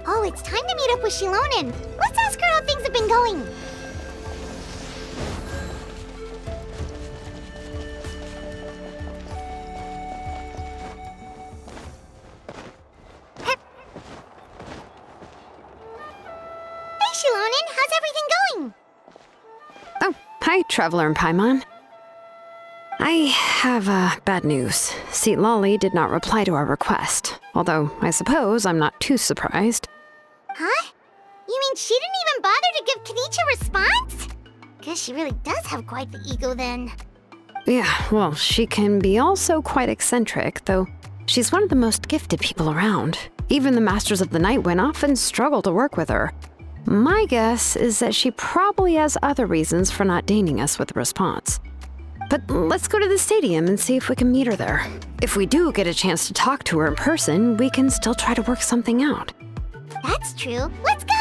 Oh, it's time to meet up with Shilonen. Let's ask her how things have been going. Hey, Shilonen, how's everything going? Oh, hi, Traveler and Paimon. I have bad news. Seat Lolly did not reply to our request, although I suppose I'm not too surprised. Huh? You mean she didn't even bother to give Kenichi a response? Guess she really does have quite the ego then. Yeah, well, she can be also quite eccentric, though she's one of the most gifted people around. Even the Masters of the Night Wind often struggle to work with her. My guess is that she probably has other reasons for not deigning us with a response. But let's go to the stadium and see if we can meet her there. If we do get a chance to talk to her in person, we can still try to work something out. That's true. Let's go!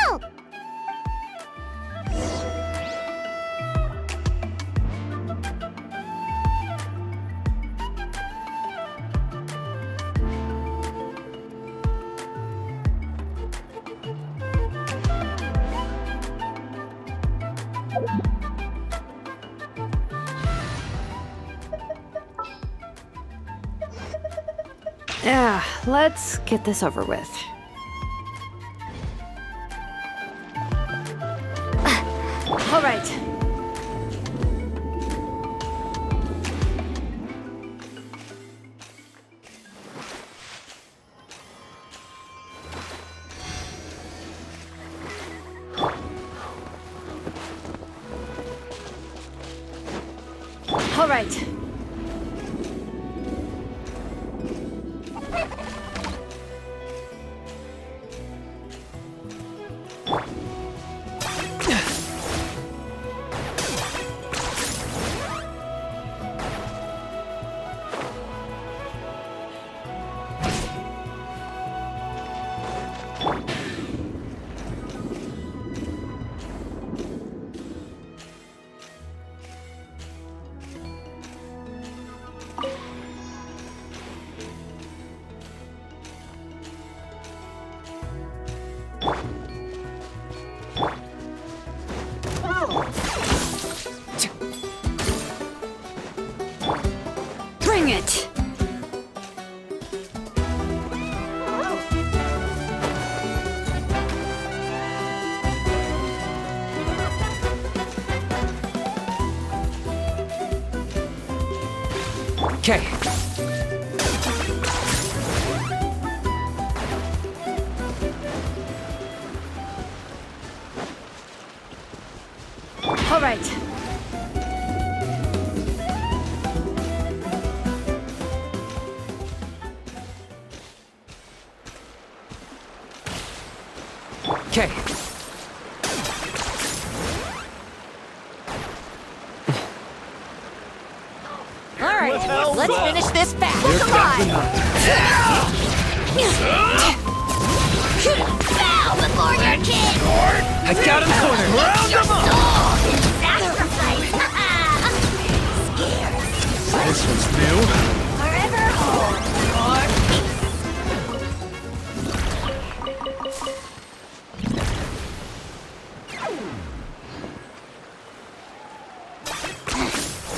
Yeah, let's get this over with. All right. All right. Bring it! Okay. All right. Okay. All right, let's finish this fast. Come on! Bow before your king! I got him cornered. Round him up. Soul in sacrifice! Scared. This one's new. Forever hold your peace.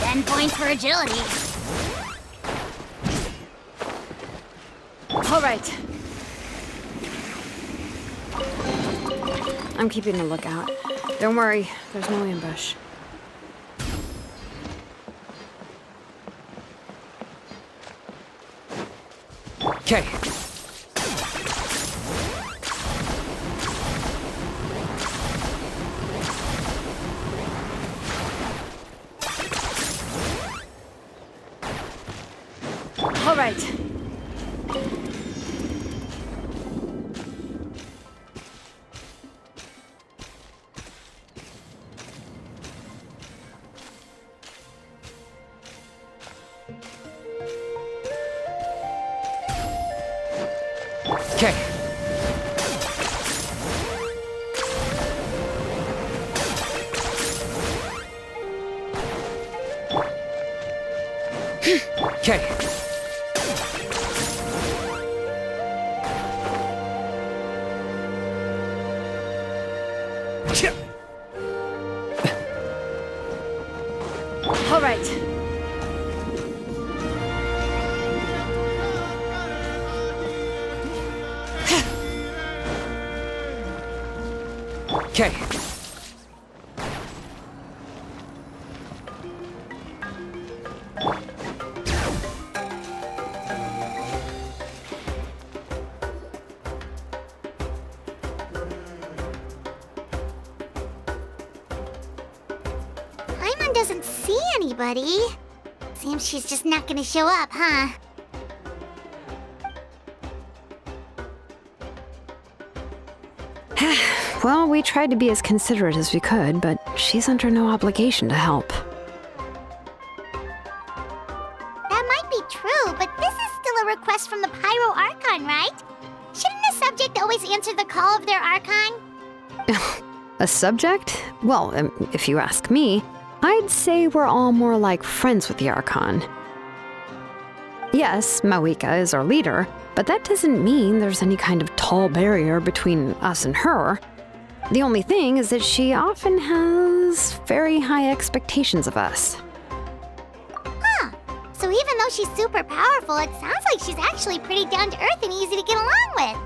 10 points for agility. All right. I'm keeping a lookout. Don't worry, there's no ambush. Okay. All right. Okay. Okay. All right. Okay. Paimon doesn't see anybody. Seems she's just not gonna show up, huh? Well, we tried to be as considerate as we could, but she's under no obligation to help. That might be true, but this is still a request from the Pyro Archon, right? Shouldn't a subject always answer the call of their Archon? A subject? Well, if you ask me, I'd say we're all more like friends with the Archon. Yes, Mawika is our leader, but that doesn't mean there's any kind of tall barrier between us and her. The only thing is that she often has very high expectations of us. Huh. So even though she's super powerful, it sounds like she's actually pretty down to earth and easy to get along with.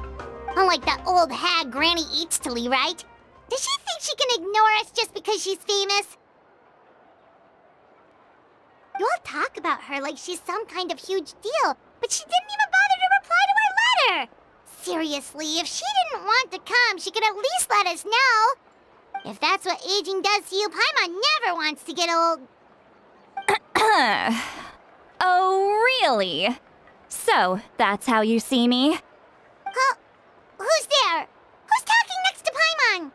Unlike that old hag Granny Eatstily, right? Does she think she can ignore us just because she's famous? You all talk about her like she's some kind of huge deal, but she didn't even bother to reply to our letter! Seriously, if she didn't want to come, she could at least let us know. If that's what aging does to you, Paimon never wants to get old. Oh, really? So, that's how you see me? Huh? Who's there? Who's talking next to Paimon?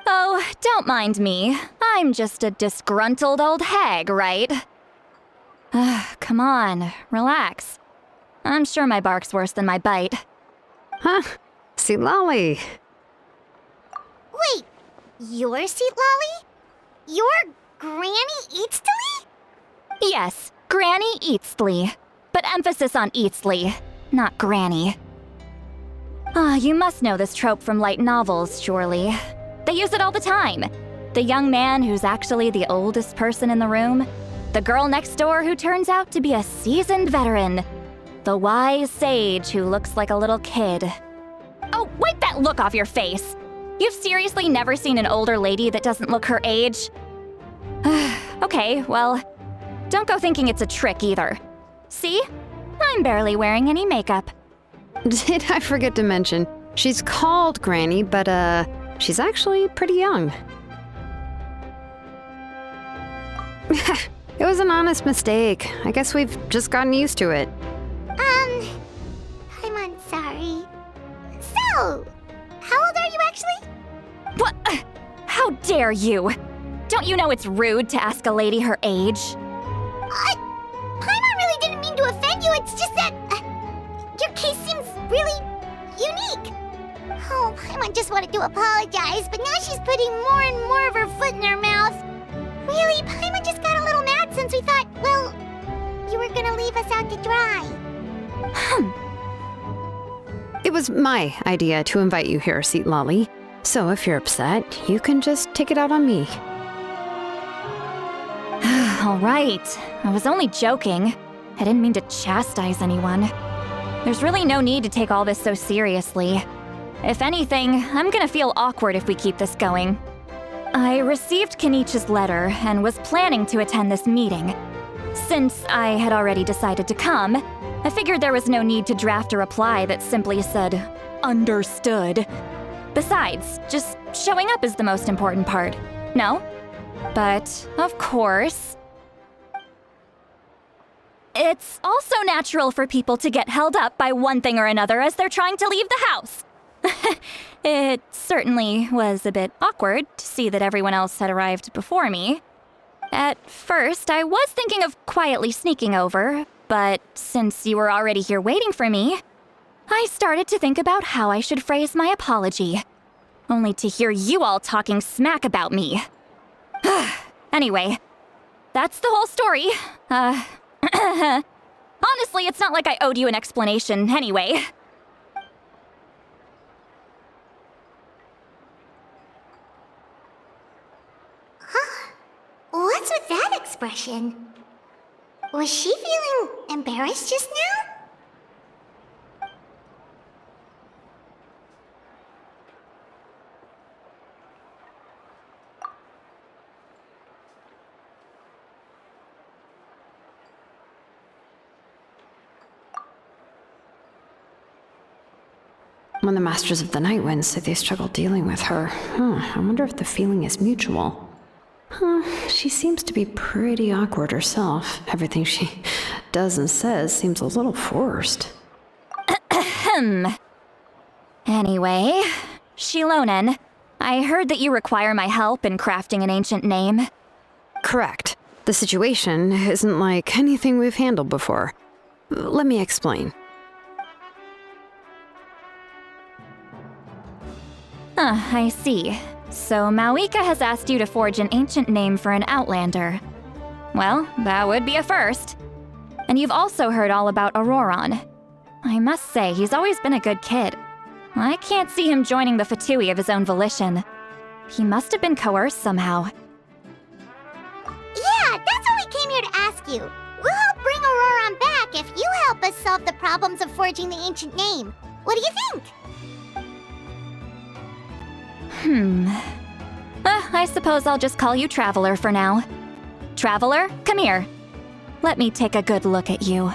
Oh, don't mind me. I'm just a disgruntled old hag, right? Come on, relax. I'm sure my bark's worse than my bite. Huh? See, Lolly. Wait, you're Seat Lolly? You're Granny Eatstily? Yes, Granny Eatstly. But emphasis on Eatstly, not Granny. You must know this trope from light novels, surely. They use it all the time. The young man who's actually the oldest person in the room. The girl next door who turns out to be a seasoned veteran. The wise sage who looks like a little kid. Oh, wipe that look off your face! You've seriously never seen an older lady that doesn't look her age? Okay, well, don't go thinking it's a trick either. See? I'm barely wearing any makeup. Did I forget to mention, she's called Granny, but she's actually pretty young. It was an honest mistake. I guess we've just gotten used to it. I'm sorry. So, how old are you actually? What? How dare you? Don't you know it's rude to ask a lady her age? Paimon really didn't mean to offend you, it's just that your case seems really unique. Oh, Paimon just wanted to apologize, but now she's putting more and more of her foot in her mouth. Really, Paimon just got a little mad since we thought, well, you were gonna leave us out to dry. It was my idea to invite you here, Seat Lolly. So if you're upset, you can just take it out on me. All right. I was only joking. I didn't mean to chastise anyone. There's really no need to take all this so seriously. If anything, I'm gonna feel awkward if we keep this going. I received Kenichi's letter and was planning to attend this meeting. Since I had already decided to come, I figured there was no need to draft a reply that simply said, "Understood." Besides, just showing up is the most important part, no? But, of course... It's also natural for people to get held up by one thing or another as they're trying to leave the house. It certainly was a bit awkward to see that everyone else had arrived before me. At first, I was thinking of quietly sneaking over, but since you were already here waiting for me, I started to think about how I should phrase my apology. Only to hear you all talking smack about me. Anyway, that's the whole story. Honestly, it's not like I owed you an explanation anyway. What's with that expression? Was she feeling embarrassed just now? When the Masters of the Night Wind say they struggle dealing with her, I wonder if the feeling is mutual. She seems to be pretty awkward herself. Everything she does and says seems a little forced. Anyway, Shilonen, I heard that you require my help in crafting an ancient name. Correct. The situation isn't like anything we've handled before. Let me explain. I see. So Mawika has asked you to forge an ancient name for an Outlander. Well, that would be a first. And you've also heard all about Auroron. I must say, he's always been a good kid. I can't see him joining the Fatui of his own volition. He must have been coerced somehow. Yeah, that's what we came here to ask you. We'll help bring Auroron back if you help us solve the problems of forging the ancient name. What do you think? I suppose I'll just call you Traveler for now. Traveler, come here. Let me take a good look at you.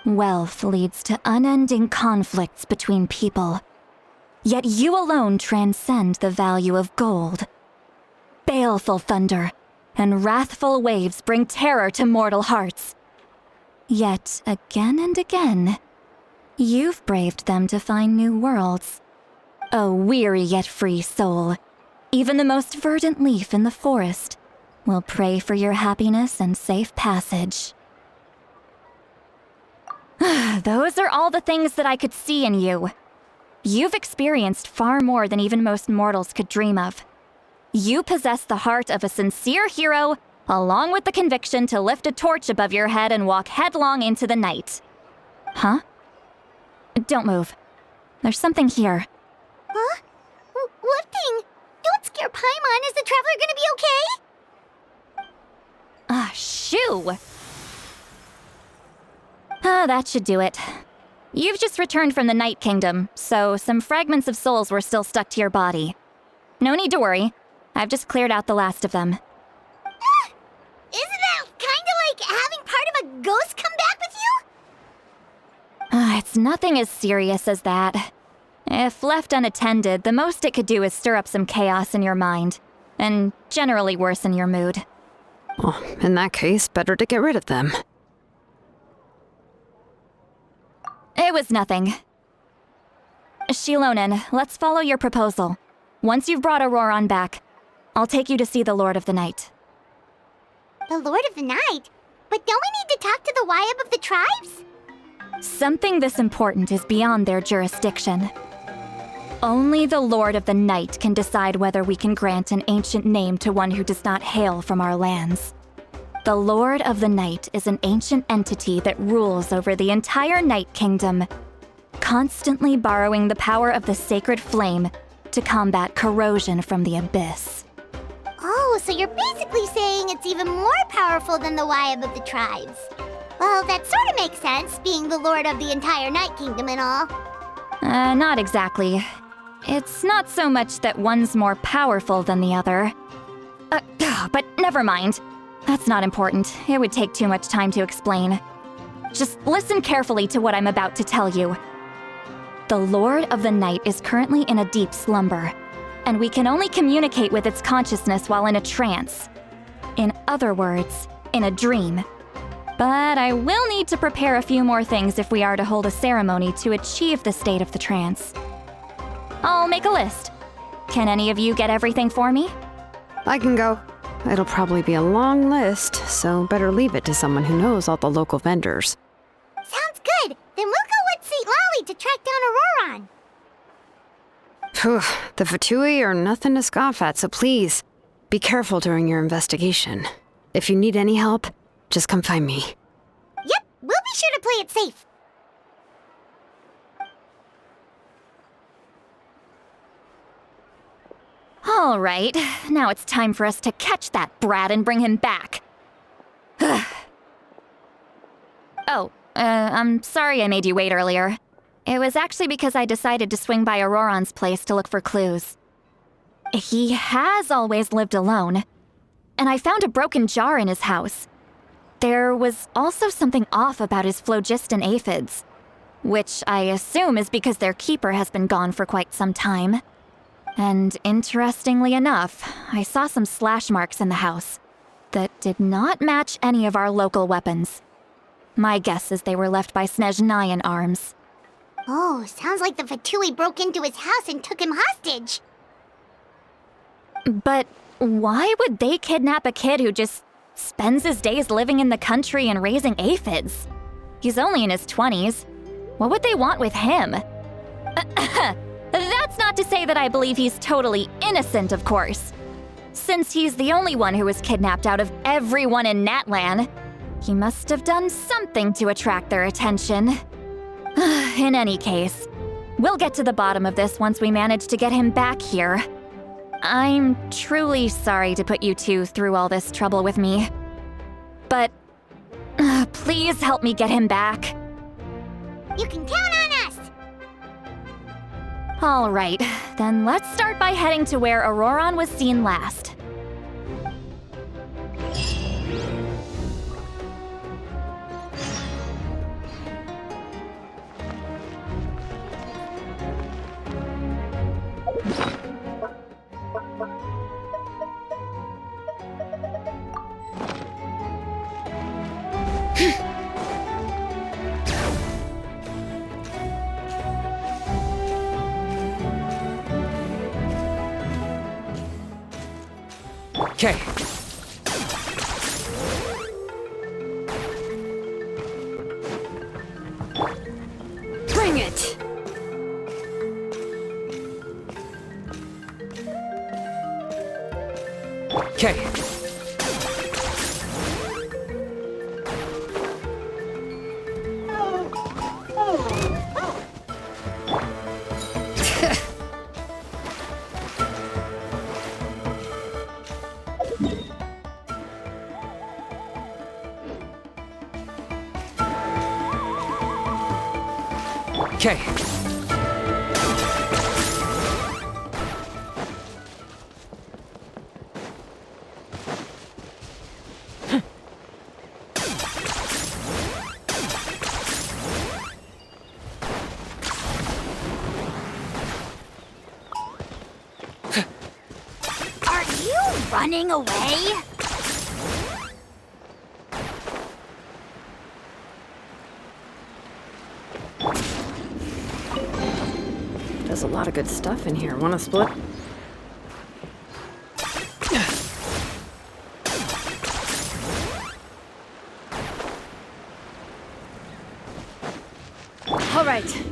Wealth leads to unending conflicts between people. Yet you alone transcend the value of gold. Baleful thunder and wrathful waves bring terror to mortal hearts. Yet, again and again, you've braved them to find new worlds. O weary yet free soul, even the most verdant leaf in the forest will pray for your happiness and safe passage. Those are all the things that I could see in you. You've experienced far more than even most mortals could dream of. You possess the heart of a sincere hero, along with the conviction to lift a torch above your head and walk headlong into the night. Huh? Don't move. There's something here. Huh? What thing? Don't scare Paimon. Is the Traveler gonna be okay? Shoo! That should do it. You've just returned from the Night Kingdom, so some fragments of souls were still stuck to your body. No need to worry. I've just cleared out the last of them. Isn't that kinda like having part of a ghost come back with you? It's nothing as serious as that. If left unattended, the most it could do is stir up some chaos in your mind, and generally worsen your mood. Well, in that case, better to get rid of them. It was nothing. Shilonen, let's follow your proposal. Once you've brought Auroron back, I'll take you to see the Lord of the Night. The Lord of the Night? But don't we need to talk to the Wyab of the tribes? Something this important is beyond their jurisdiction. Only the Lord of the Night can decide whether we can grant an ancient name to one who does not hail from our lands. The Lord of the Night is an ancient entity that rules over the entire Night Kingdom, constantly borrowing the power of the sacred flame to combat corrosion from the abyss. Oh, so you're basically saying it's even more powerful than the Wyab of the tribes. Well, that sort of makes sense, being the Lord of the entire Night Kingdom and all. Not exactly. It's not so much that one's more powerful than the other. But never mind. That's not important. It would take too much time to explain. Just listen carefully to what I'm about to tell you. The Lord of the Night is currently in a deep slumber, and we can only communicate with its consciousness while in a trance. In other words, in a dream. But I will need to prepare a few more things if we are to hold a ceremony to achieve the state of the trance. I'll make a list. Can any of you get everything for me? I can go. It'll probably be a long list, so better leave it to someone who knows all the local vendors. Sounds good. Then we'll go with St. Lolly to track down Auroron. Phew, the Fatui are nothing to scoff at, so please, be careful during your investigation. If you need any help, just come find me. Yep, we'll be sure to play it safe. All right, now it's time for us to catch that brat and bring him back. I'm sorry I made you wait earlier. It was actually because I decided to swing by Auroron's place to look for clues. He has always lived alone, and I found a broken jar in his house. There was also something off about his phlogiston aphids, which I assume is because their keeper has been gone for quite some time. And interestingly enough, I saw some slash marks in the house that did not match any of our local weapons. My guess is they were left by Snezhnayan arms. Oh, sounds like the Fatui broke into his house and took him hostage. But why would they kidnap a kid who just spends his days living in the country and raising aphids? He's only in his 20s. What would they want with him? That's not to say that I believe he's totally innocent, of course. Since he's the only one who was kidnapped out of everyone in Natlan, he must have done something to attract their attention. In any case, we'll get to the bottom of this once we manage to get him back here. I'm truly sorry to put you two through all this trouble with me. But please help me get him back. You can count on us! All right, then let's start by heading to where Auroron was seen last. Okay. Bring it! Okay. Okay. Are you running away? There's a lot of good stuff in here. Wanna split? All right.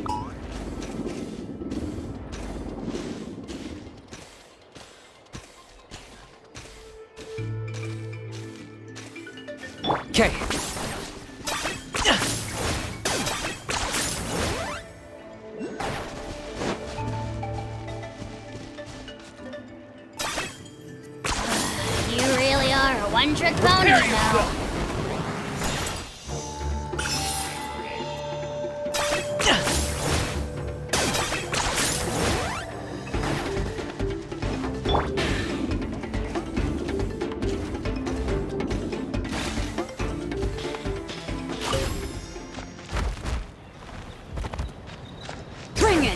Okay. You really are a one-trick pony now. Bring it!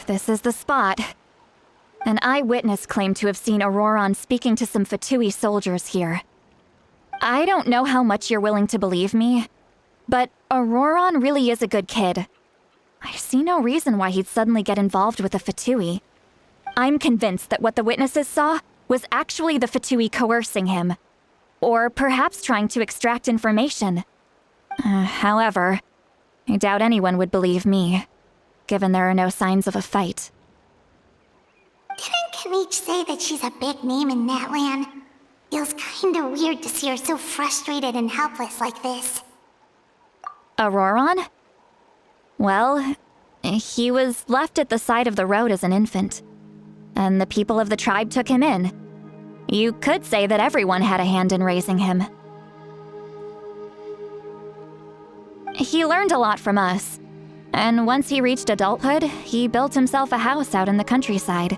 This is the spot. An eyewitness claimed to have seen Auroron speaking to some Fatui soldiers here. I don't know how much you're willing to believe me, but Auroron really is a good kid. I see no reason why he'd suddenly get involved with the Fatui. I'm convinced that what the witnesses saw was actually the Fatui coercing him, or perhaps trying to extract information. However, I doubt anyone would believe me, given there are no signs of a fight. Didn't Kanich say that she's a big name in Natlan? Feels kinda weird to see her so frustrated and helpless like this. Auroron? Well, he was left at the side of the road as an infant, and the people of the tribe took him in. You could say that everyone had a hand in raising him. He learned a lot from us, and once he reached adulthood, he built himself a house out in the countryside.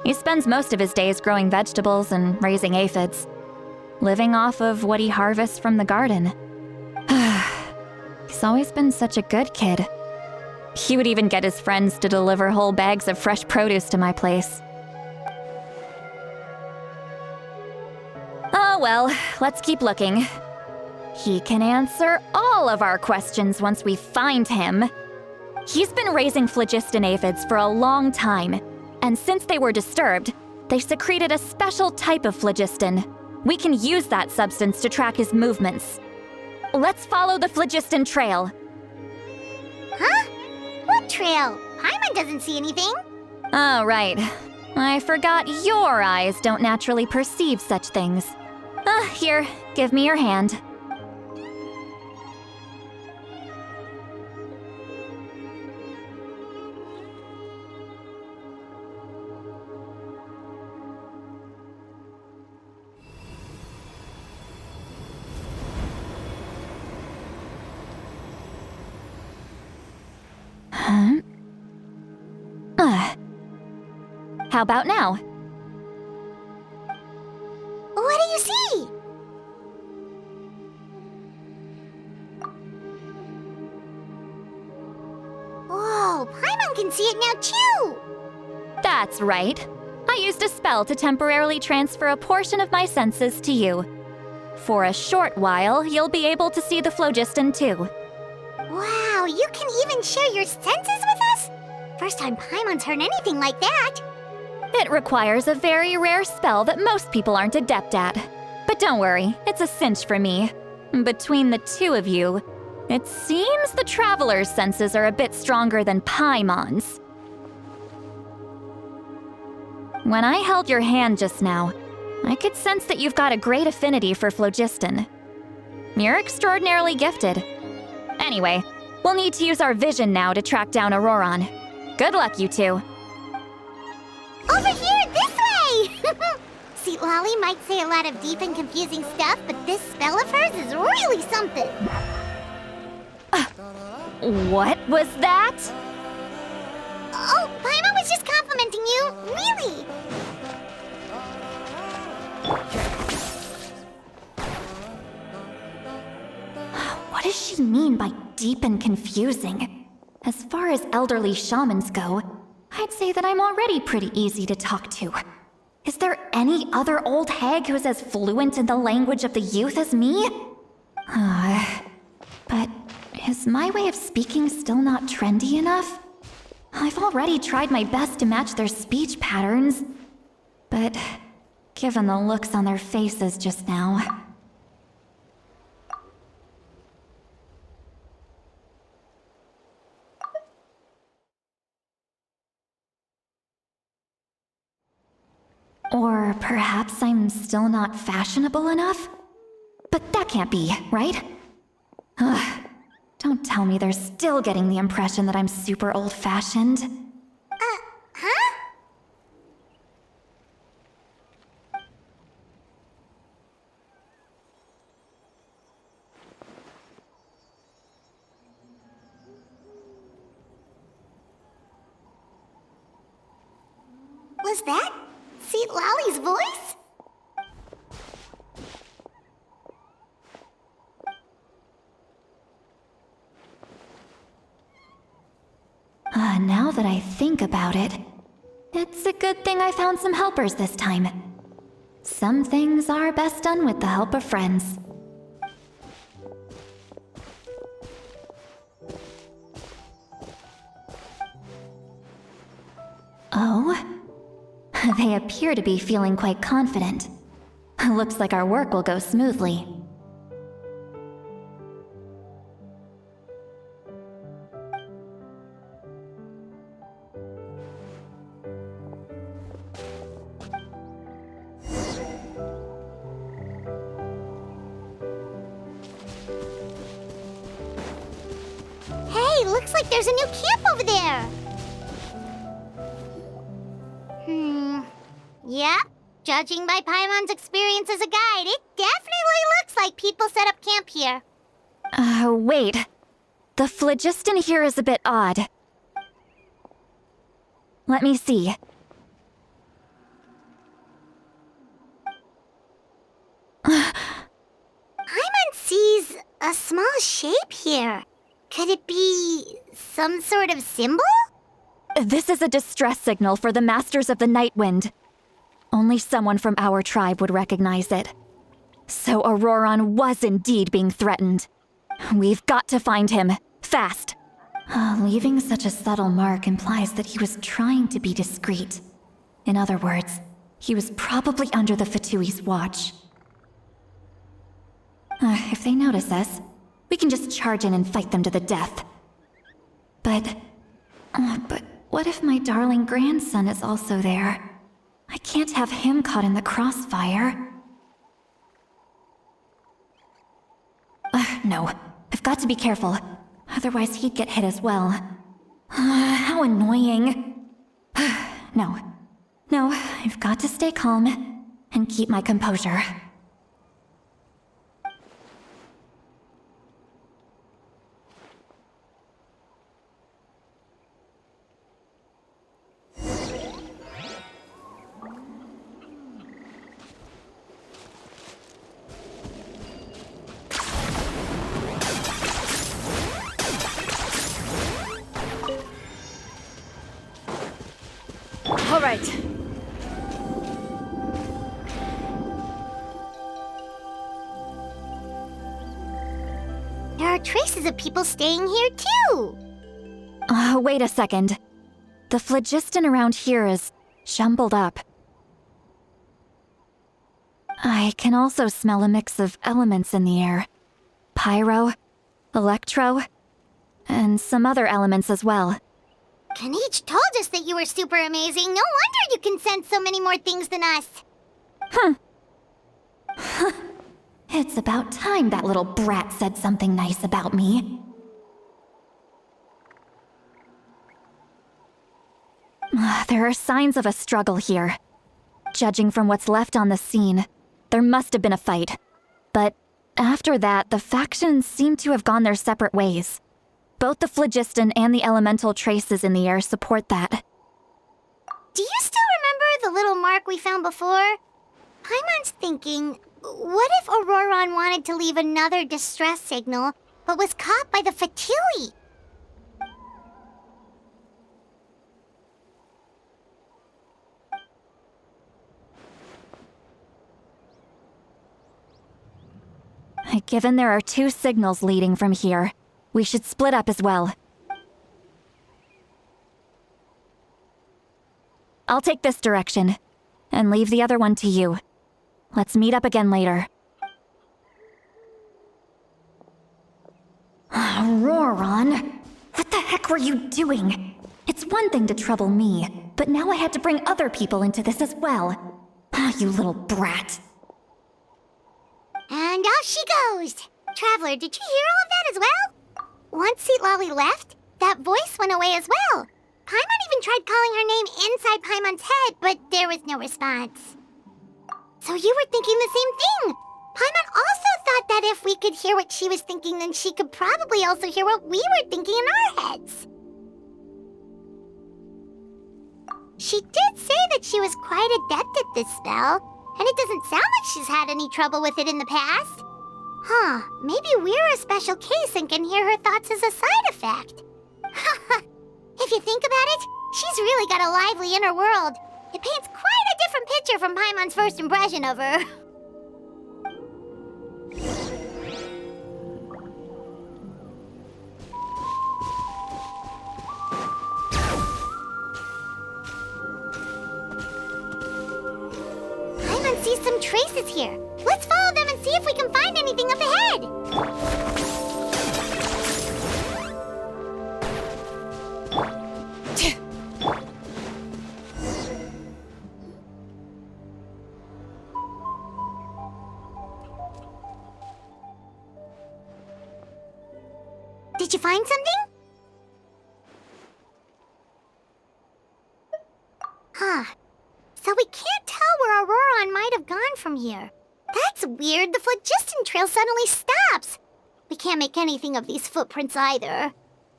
He spends most of his days growing vegetables and raising aphids, living off of what he harvests from the garden. He's always been such a good kid. He would even get his friends to deliver whole bags of fresh produce to my place. Oh well, let's keep looking. He can answer all of our questions once we find him. He's been raising phlogiston aphids for a long time, and since they were disturbed, they secreted a special type of phlogiston. We can use that substance to track his movements. Let's follow the phlogiston trail. Huh? What trail? Paimon doesn't see anything. Oh, right. I forgot your eyes don't naturally perceive such things. Here, give me your hand. How about now? What do you see? Whoa, Paimon can see it now too! That's right. I used a spell to temporarily transfer a portion of my senses to you. For a short while, you'll be able to see the phlogiston too. Wow, you can even share your senses with us? First time Paimon's heard anything like that. It requires a very rare spell that most people aren't adept at. But don't worry, it's a cinch for me. Between the two of you, it seems the Traveler's senses are a bit stronger than Paimon's. When I held your hand just now, I could sense that you've got a great affinity for phlogiston. You're extraordinarily gifted. Anyway, we'll need to use our vision now to track down Auroron. Good luck, you two. Over here, this way! See, Lolly might say a lot of deep and confusing stuff, but this spell of hers is really something. What was that? Oh, Paimon was just complimenting you, really. What does she mean by deep and confusing? As far as elderly shamans go, I'd say that I'm already pretty easy to talk to. Is there any other old hag who's as fluent in the language of the youth as me? But is my way of speaking still not trendy enough? I've already tried my best to match their speech patterns, but given the looks on their faces just now... Or perhaps I'm still not fashionable enough? But that can't be, right? Ugh. Don't tell me they're still getting the impression that I'm super old-fashioned. Huh? Was that Seat Lolly's voice? Now that I think about it, it's a good thing I found some helpers this time. Some things are best done with the help of friends. Oh? They appear to be feeling quite confident. Looks like our work will go smoothly. Hey, looks like there's a new camp over there. Yep. Judging by Paimon's experience as a guide, it definitely looks like people set up camp here. Wait. The phlogiston here is a bit odd. Let me see. Paimon sees a small shape here. Could it be some sort of symbol? This is a distress signal for the Masters of the Night Wind. Only someone from our tribe would recognize it. So Auroron was indeed being threatened. We've got to find him, fast. Leaving such a subtle mark implies that he was trying to be discreet. In other words, he was probably under the Fatui's watch. If they notice us, we can just charge in and fight them to the death. But what if my darling grandson is also there? I can't have him caught in the crossfire. No, I've got to be careful. Otherwise he'd get hit as well. How annoying. No, I've got to stay calm and keep my composure. All right. There are traces of people staying here too. Wait a second. The phlogiston around here is jumbled up. I can also smell a mix of elements in the air. Pyro, electro, and some other elements as well. Kanich told us that you were super amazing. No wonder you can sense so many more things than us. It's about time that little brat said something nice about me. There are signs of a struggle here. Judging from what's left on the scene, there must have been a fight. But after that, the factions seem to have gone their separate ways. Both the phlogiston and the elemental traces in the air support that. Do you still remember the little mark we found before? Paimon's thinking, what if Auroron wanted to leave another distress signal, but was caught by the Fatui? Given there are two signals leading from here, we should split up as well. I'll take this direction, and leave the other one to you. Let's meet up again later. Auroron! What the heck were you doing? It's one thing to trouble me, but now I had to bring other people into this as well. You little brat. And off she goes! Traveler, did you hear all of that as well? Once Seat Lolly left, that voice went away as well. Paimon even tried calling her name inside Paimon's head, but there was no response. So you were thinking the same thing! Paimon also thought that if we could hear what she was thinking, then she could probably also hear what we were thinking in our heads. She did say that she was quite adept at this spell, and it doesn't sound like she's had any trouble with it in the past. Maybe we're a special case and can hear her thoughts as a side effect. If If you think about it, she's really got a lively inner world. It paints quite a different picture from Paimon's first impression of her. Paimon sees some traces here. Let's follow them and see if we can find anything up ahead. Did you find something? Huh. So we can't tell where Auroron might have gone from here. That's weird. The phlogiston trail suddenly stops. We can't make anything of these footprints either.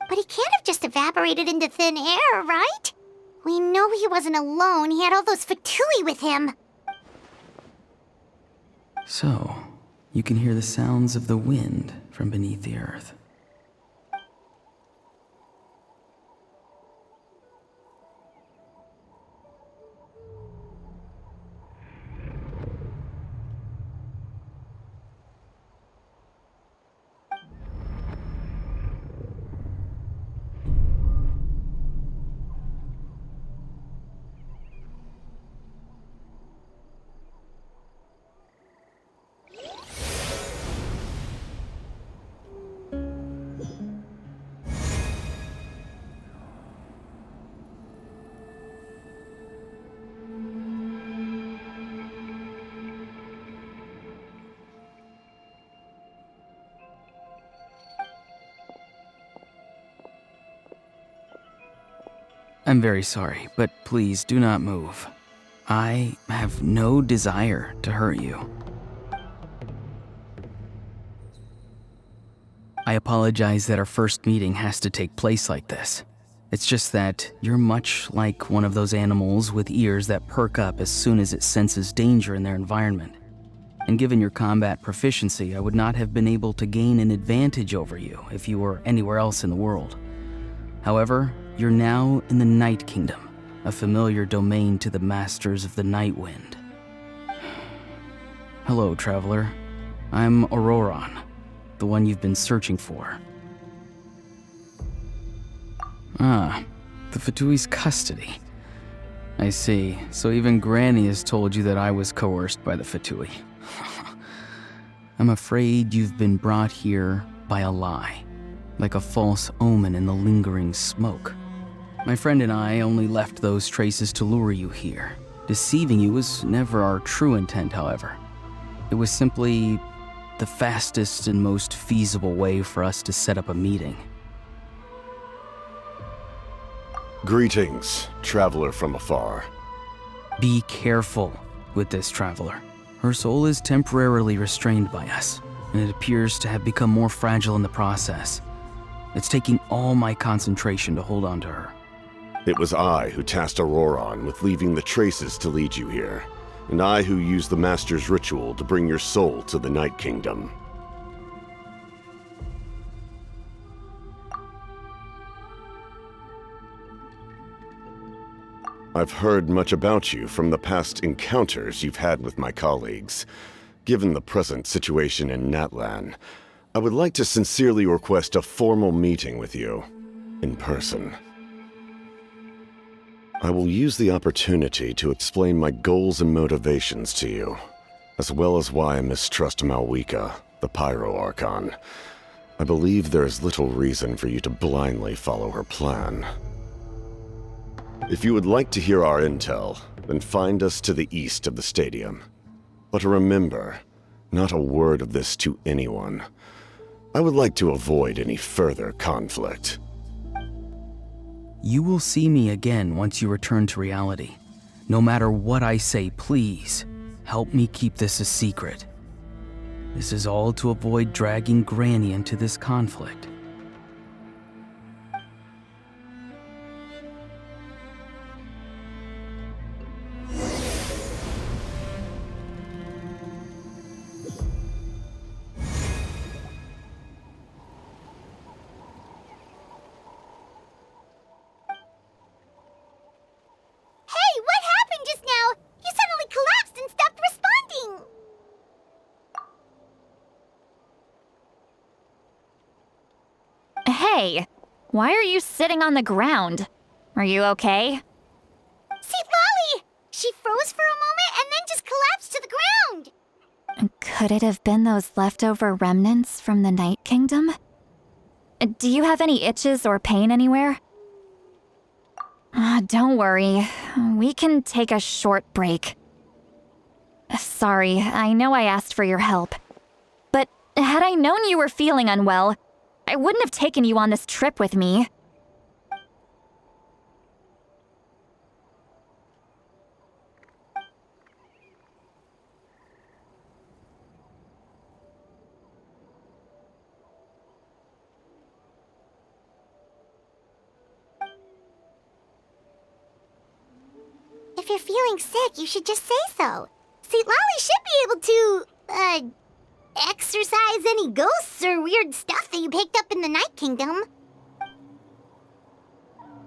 But he can't have just evaporated into thin air, right? We know he wasn't alone. He had all those Fatui with him. So, you can hear the sounds of the wind from beneath the earth. I'm very sorry, but please do not move. I have no desire to hurt you. I apologize that our first meeting has to take place like this. It's just that you're much like one of those animals with ears that perk up as soon as it senses danger in their environment. And given your combat proficiency, I would not have been able to gain an advantage over you if you were anywhere else in the world. However, you're now in the Night Kingdom, a familiar domain to the Masters of the Night Wind. Hello, traveler. I'm Auroron, the one you've been searching for. Ah, the Fatui's custody. I see. So even Granny has told you that I was coerced by the Fatui. I'm afraid you've been brought here by a lie, like a false omen in the lingering smoke. My friend and I only left those traces to lure you here. Deceiving you was never our true intent, however. It was simply the fastest and most feasible way for us to set up a meeting. Greetings, traveler from afar. Be careful with this traveler. Her soul is temporarily restrained by us, and it appears to have become more fragile in the process. It's taking all my concentration to hold on to her. It was I who tasked Auroron with leaving the traces to lead you here, and I who used the Master's ritual to bring your soul to the Night Kingdom. I've heard much about you from the past encounters you've had with my colleagues. Given the present situation in Natlan, I would like to sincerely request a formal meeting with you, in person. I will use the opportunity to explain my goals and motivations to you, as well as why I mistrust Malwika, the Pyro Archon. I believe there is little reason for you to blindly follow her plan. If you would like to hear our intel, then find us to the east of the stadium. But remember, not a word of this to anyone. I would like to avoid any further conflict. You will see me again once you return to reality. No matter what I say, please, help me keep this a secret. This is all to avoid dragging Granny into this conflict. Why are you sitting on the ground? Are you okay? See, Lolly! She froze for a moment and then just collapsed to the ground! Could it have been those leftover remnants from the Night Kingdom? Do you have any itches or pain anywhere? Don't worry. We can take a short break. Sorry, I know I asked for your help. But had I known you were feeling unwell, I wouldn't have taken you on this trip with me. If you're feeling sick, you should just say so. See, Lolly should be able to, exorcise any ghosts or weird stuff that you picked up in the Night Kingdom.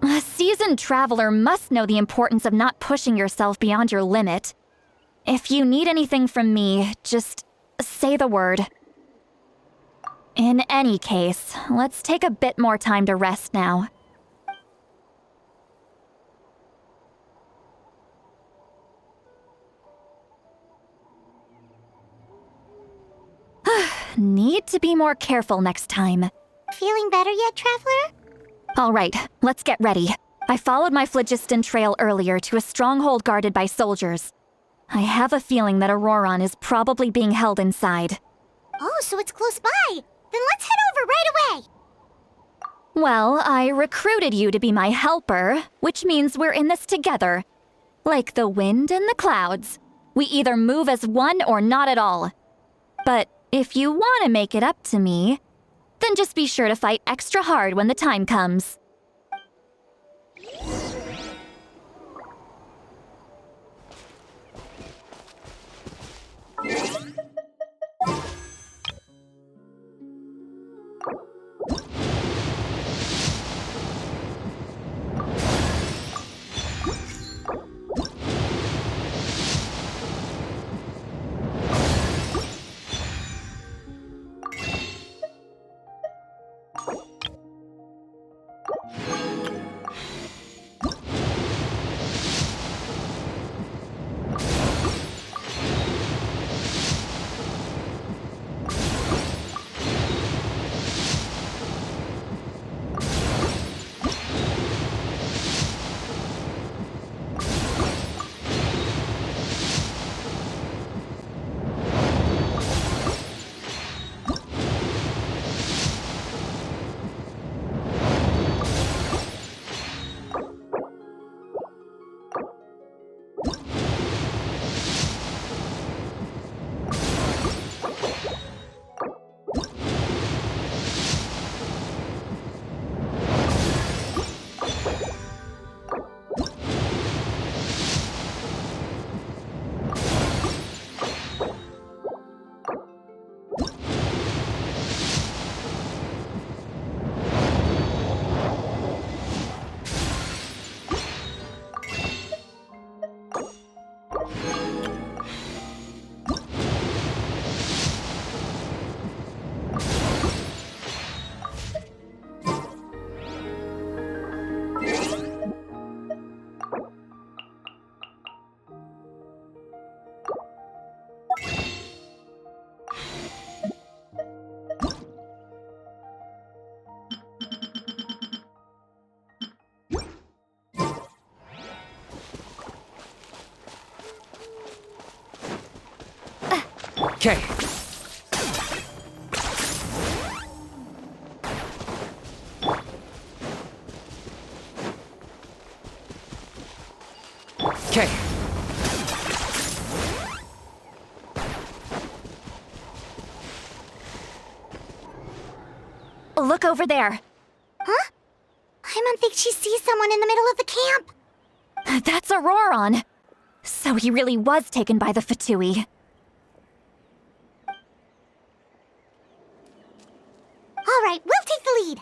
A seasoned traveler must know the importance of not pushing yourself beyond your limit. If you need anything from me, just say the word. In any case, let's take a bit more time to rest now. Need to be more careful next time. Feeling better yet, Traveler? All right, let's get ready. I followed my phlogiston trail earlier to a stronghold guarded by soldiers. I have a feeling that Auroron is probably being held inside. Oh, so it's close by. Then let's head over right away. Well, I recruited you to be my helper, which means we're in this together. Like the wind and the clouds. We either move as one or not at all. But if you want to make it up to me, then just be sure to fight extra hard when the time comes. Okay. Okay. Look over there. Huh? Paimon thinks she sees someone in the middle of the camp. That's Auroron. So he really was taken by the Fatui. All right, we'll take the lead.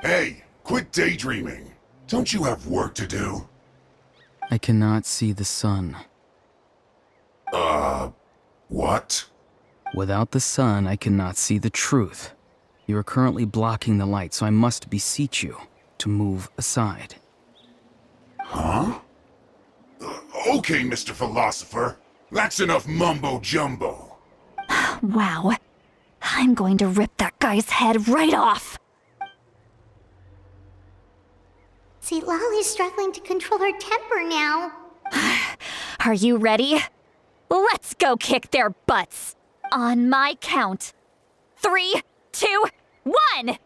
Hey, quit daydreaming. Don't you have work to do? I cannot see the sun. What? Without the sun, I cannot see the truth. You are currently blocking the light, so I must beseech you to move aside. Huh? Okay, Mr. Philosopher. That's enough mumbo-jumbo. Wow. I'm going to rip that guy's head right off. See, Lolly's struggling to control her temper now. Are you ready? Let's go kick their butts. On my count. 3, 2, 1!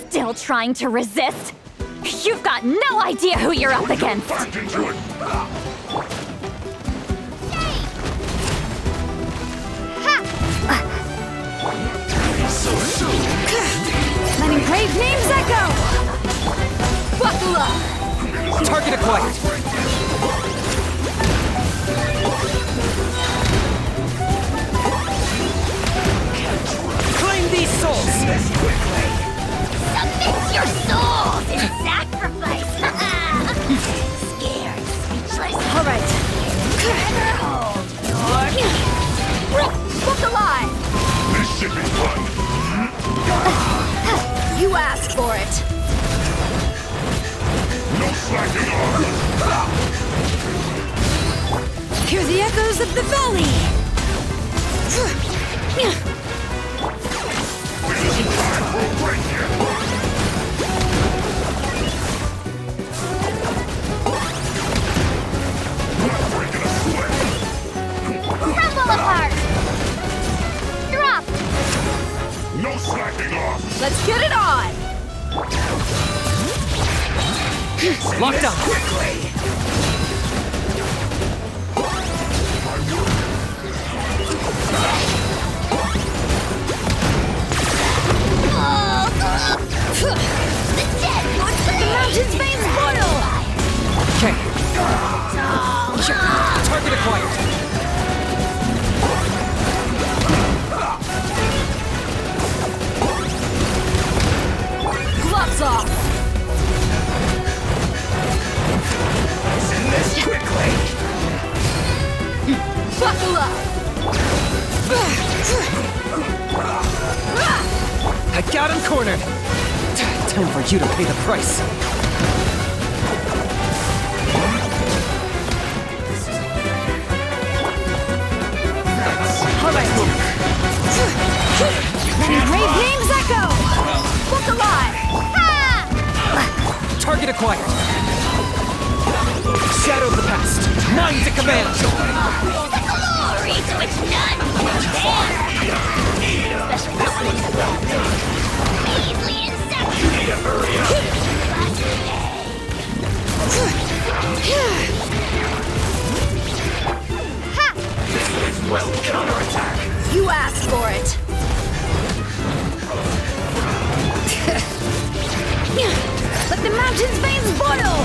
Still trying to resist? You've got no idea who you're up against. Back into it. Letting brave names echo! Buckle up! Target acquired. Claim these souls. Submit your souls in sacrifice! Scared, speechless. All right. Never hold your Book alive! This should be fun. You asked for it. No slacking off. Hear the echoes of the valley! This isn't time for a break yet. Not breaking a sweat. crumble apart! Drop! No slacking off. Let's get it on! Locked on. The dead would The mountain's veins boil! Okay. Target acquired. Gloves off! Buckle up! I got him cornered. Time for you to pay the price. All right. Letting brave names echo! Book alive! Target acquired. Shadow of the past. Mine to command. glory to which none can stand! Especially measly insect! You asked for it. Let the mountain's veins boil!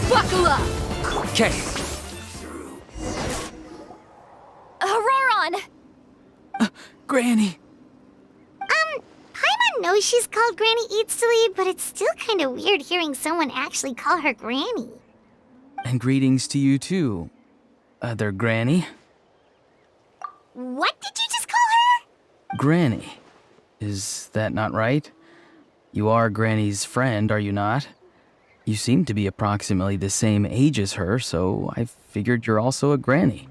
Buckle up! Okay. Auroron! Granny! Paimon knows she's called Granny Eats to Lead, but it's still kind of weird hearing someone actually call her Granny. And greetings to you too, other Granny. What did you just call her? Granny. Is that not right? You are Granny's friend, are you not? You seem to be approximately the same age as her, so I figured you're also a Granny.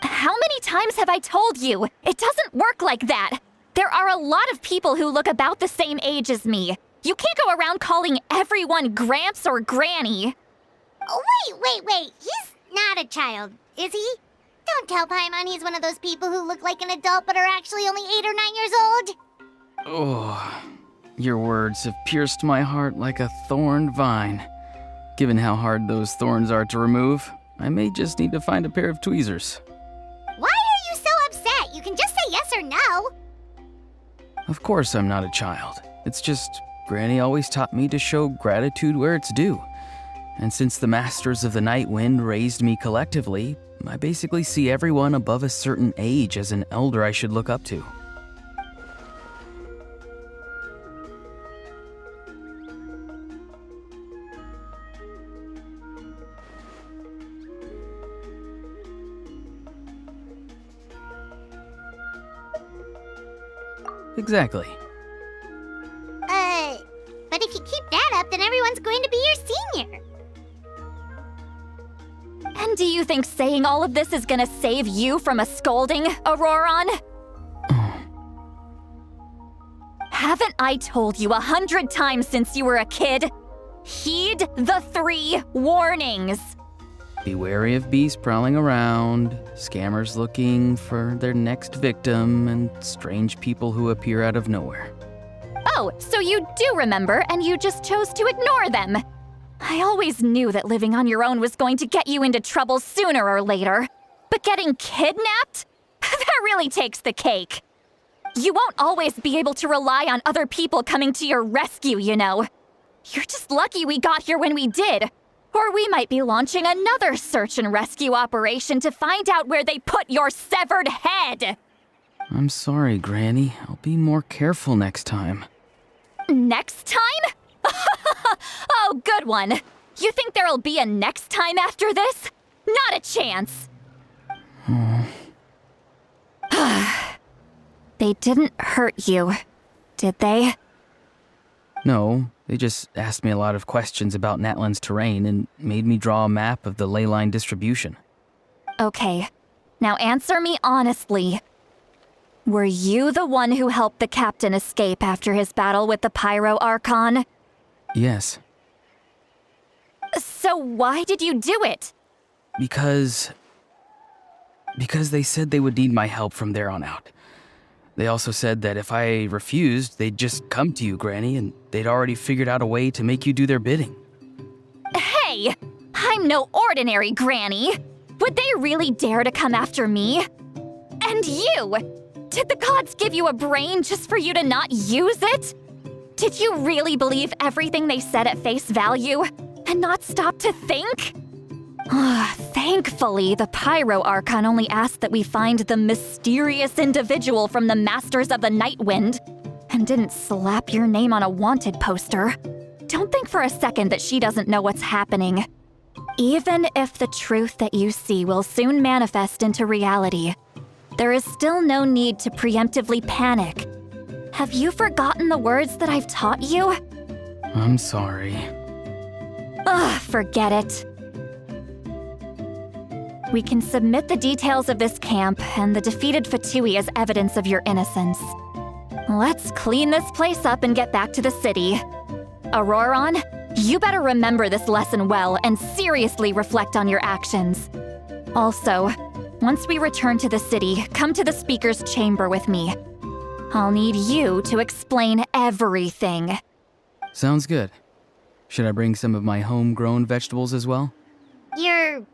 How many times have I told you? It doesn't work like that. There are a lot of people who look about the same age as me. You can't go around calling everyone Gramps or Granny. Oh, wait. He's not a child, is he? Don't tell Paimon he's one of those people who look like an adult but are actually only 8 or 9 years old. Oh, your words have pierced my heart like a thorned vine. Given how hard those thorns are to remove, I may just need to find a pair of tweezers. Why are you so upset? You can just say yes or no. Of course I'm not a child. It's just Granny always taught me to show gratitude where it's due. And since the Masters of the Night Wind raised me collectively, I basically see everyone above a certain age as an elder I should look up to. Exactly. But if you keep that up, then everyone's going to be your senior. And do you think saying all of this is gonna save you from a scolding, Auroron? Haven't I told you 100 times since you were a kid? Heed the 3 warnings. Be wary of beasts prowling around, scammers looking for their next victim, and strange people who appear out of nowhere. Oh, so you do remember, and you just chose to ignore them. I always knew that living on your own was going to get you into trouble sooner or later. But getting kidnapped? That really takes the cake. You won't always be able to rely on other people coming to your rescue, you know. You're just lucky we got here when we did. Or we might be launching another search and rescue operation to find out where they put your severed head. I'm sorry, Granny. I'll be more careful next time. Next time? Oh, good one. You think there'll be a next time after this? Not a chance. They didn't hurt you, did they? No, they just asked me a lot of questions about Natlan's terrain and made me draw a map of the ley line distribution. Okay, now answer me honestly. Were you the one who helped the captain escape after his battle with the Pyro Archon? Yes. So why did you do it? Because they said they would need my help from there on out. They also said that if I refused, they'd just come to you, Granny, and they'd already figured out a way to make you do their bidding. Hey! I'm no ordinary Granny! Would they really dare to come after me? And you! Did the gods give you a brain just for you to not use it? Did you really believe everything they said at face value and not stop to think? Thankfully, the Pyro Archon only asked that we find the mysterious individual from the Masters of the Nightwind and didn't slap your name on a wanted poster. Don't think for a second that she doesn't know what's happening. Even if the truth that you see will soon manifest into reality, there is still no need to preemptively panic. Have you forgotten the words that I've taught you? I'm sorry. Forget it. We can submit the details of this camp and the defeated Fatui as evidence of your innocence. Let's clean this place up and get back to the city. Auroron, you better remember this lesson well and seriously reflect on your actions. Also, once we return to the city, come to the speaker's chamber with me. I'll need you to explain everything. Sounds good. Should I bring some of my homegrown vegetables as well? Your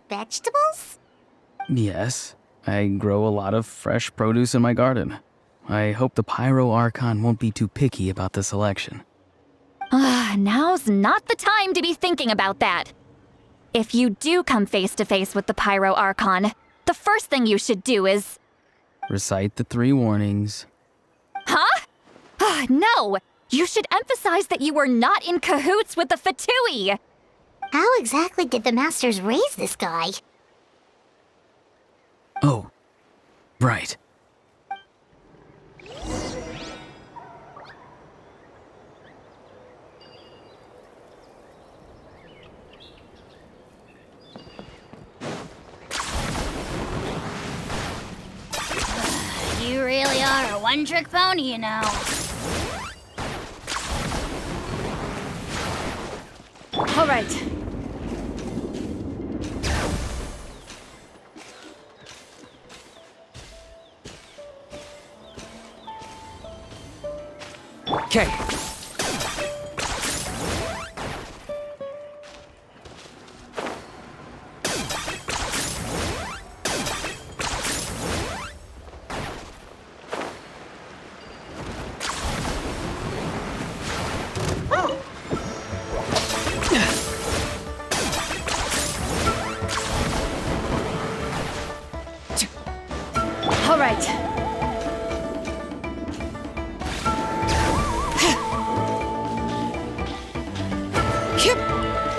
vegetables? Yes. I grow a lot of fresh produce in my garden. I hope the Pyro Archon won't be too picky about the selection. Now's not the time to be thinking about that. If you do come face to face with the Pyro Archon, the first thing you should do is... Recite the 3 warnings. Huh? No! You should emphasize that you were not in cahoots with the Fatui! How exactly did the Masters raise this guy? Oh, right. You really are a one-trick pony, you know. All right. Okay. All right.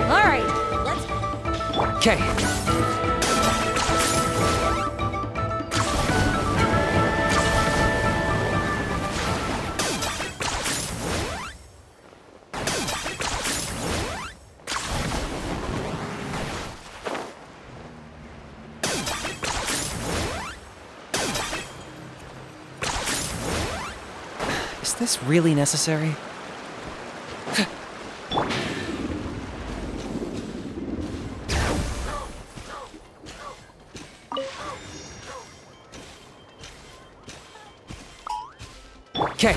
All right, let's... Okay. Is this really necessary? Okay.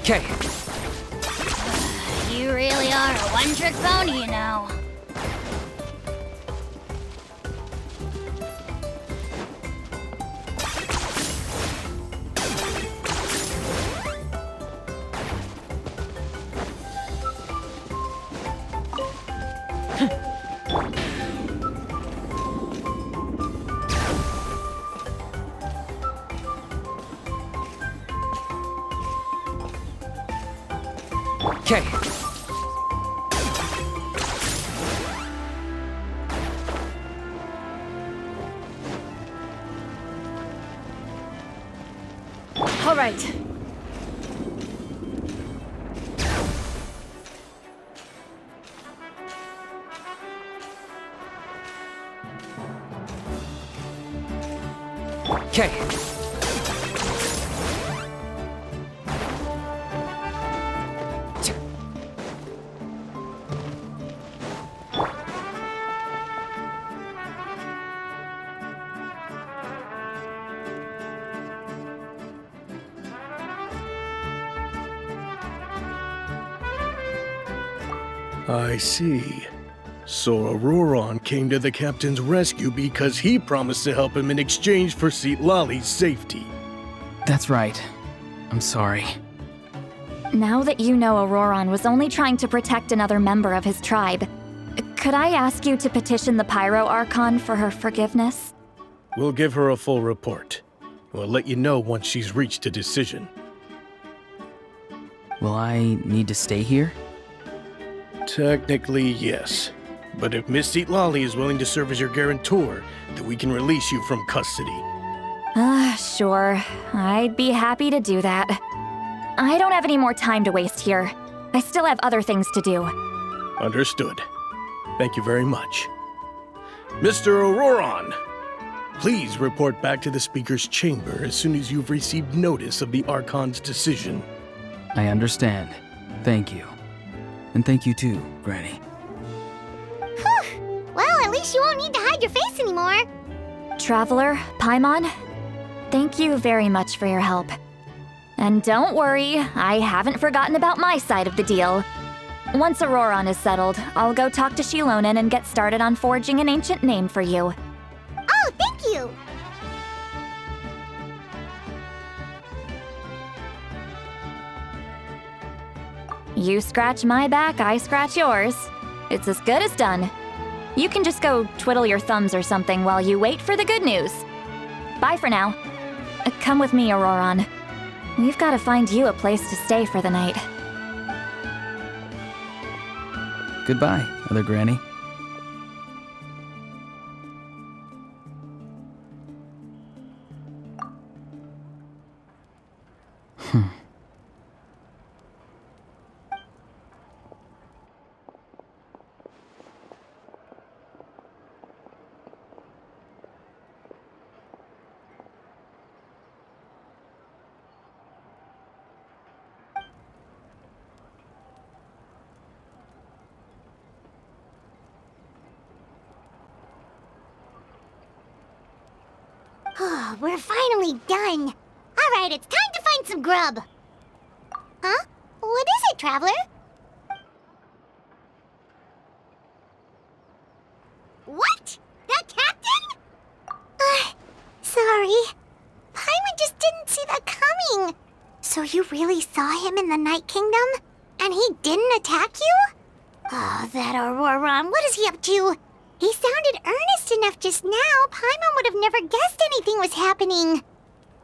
Okay. You really are a one-trick pony, you know. Okay. All right. Okay. I see. So Auroron came to the captain's rescue because he promised to help him in exchange for Lali's safety. That's right. I'm sorry. Now that you know Auroron was only trying to protect another member of his tribe, could I ask you to petition the Pyro Archon for her forgiveness? We'll give her a full report. We'll let you know once she's reached a decision. Will I need to stay here? Technically, yes. But if Miss Lali is willing to serve as your guarantor, then we can release you from custody. Sure. I'd be happy to do that. I don't have any more time to waste here. I still have other things to do. Understood. Thank you very much. Mr. Auroron, please report back to the Speaker's chamber as soon as you've received notice of the Archon's decision. I understand. Thank you. And thank you too, Granny. Well, at least you won't need to hide your face anymore. Traveler, Paimon, thank you very much for your help. And don't worry, I haven't forgotten about my side of the deal. Once Auroron is settled, I'll go talk to Shilonen and get started on forging an ancient name for you. Oh, thank you. You scratch my back, I scratch yours. It's as good as done. You can just go twiddle your thumbs or something while you wait for the good news. Bye for now. Come with me, Auroron. We've got to find you a place to stay for the night. Goodbye, Other Granny. Oh, we're finally done. All right, it's time to find some grub. Huh? What is it, Traveler? What? The captain? Sorry. Paimon just didn't see that coming. So you really saw him in the Night Kingdom? And he didn't attack you? Oh, that Auroron, what is he up to? He sounded earnest enough just now. Paimon would have never guessed anything was happening.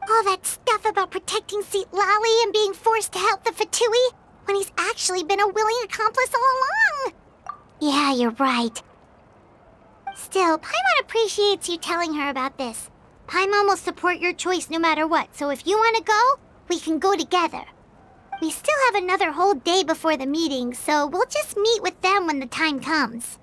All that stuff about protecting Lali and being forced to help the Fatui when he's actually been a willing accomplice all along. Yeah, you're right. Still, Paimon appreciates you telling her about this. Paimon will support your choice no matter what, so if you want to go, we can go together. We still have another whole day before the meeting, so we'll just meet with them when the time comes.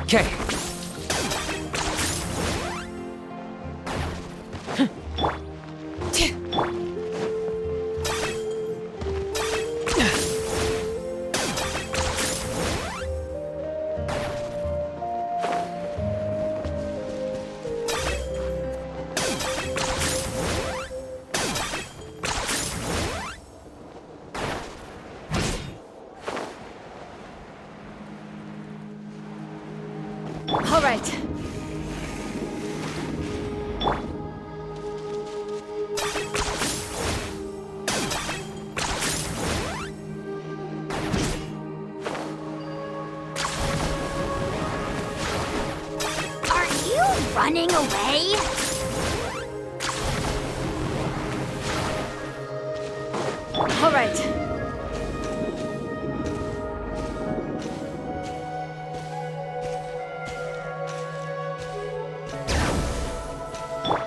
Okay. All right. Are you running away? All right.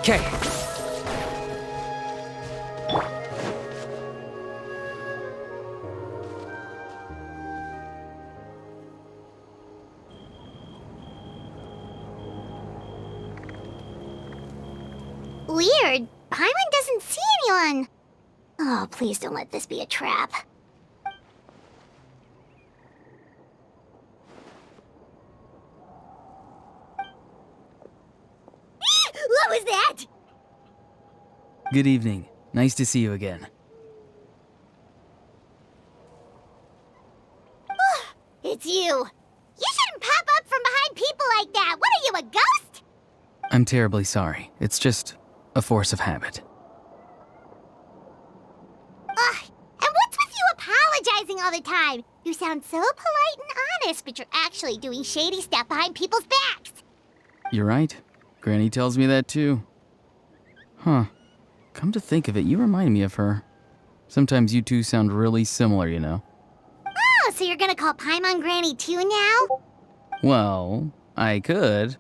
Okay. Weird. Paimon doesn't see anyone. Oh, please don't let this be a trap. What was that? Good evening. Nice to see you again. It's you. You shouldn't pop up from behind people like that. What are you, a ghost? I'm terribly sorry. It's just a force of habit. Ugh, and what's with you apologizing all the time? You sound so polite and honest, but you're actually doing shady stuff behind people's backs. You're right. Granny tells me that too. Huh. Come to think of it, you remind me of her. Sometimes you two sound really similar, you know. Oh, so you're gonna call Paimon Granny too now? Well, I could.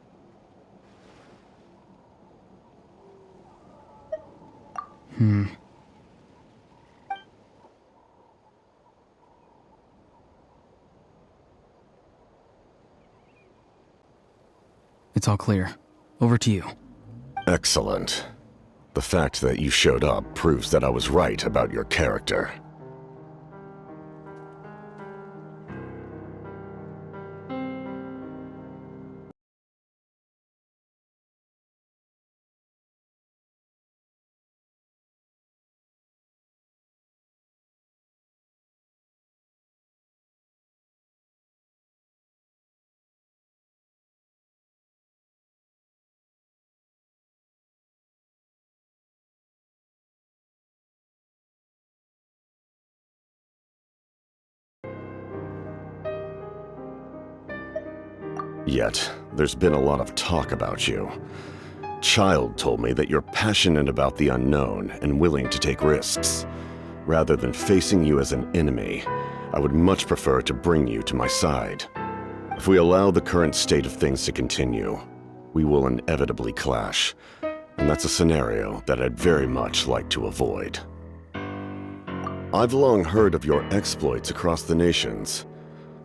It's all clear. Over to you. Excellent. The fact that you showed up proves that I was right about your character. Yet, there's been a lot of talk about you. Child told me that you're passionate about the unknown and willing to take risks. Rather than facing you as an enemy, I would much prefer to bring you to my side. If we allow the current state of things to continue, we will inevitably clash, and that's a scenario that I'd very much like to avoid. I've long heard of your exploits across the nations.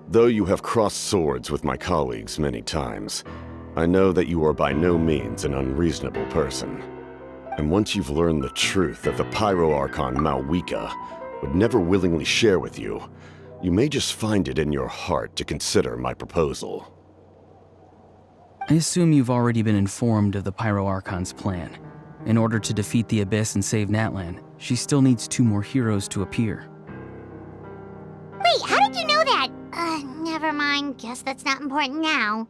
Though you have crossed swords with my colleagues many times, I know that you are by no means an unreasonable person. And once you've learned the truth that the Pyro Archon Malwika would never willingly share with you, you may just find it in your heart to consider my proposal. I assume you've already been informed of the Pyro Archon's plan. In order to defeat the Abyss and save Natlan, she still needs 2 more heroes to appear. Wait, how did you know that? Never mind. Guess that's not important now.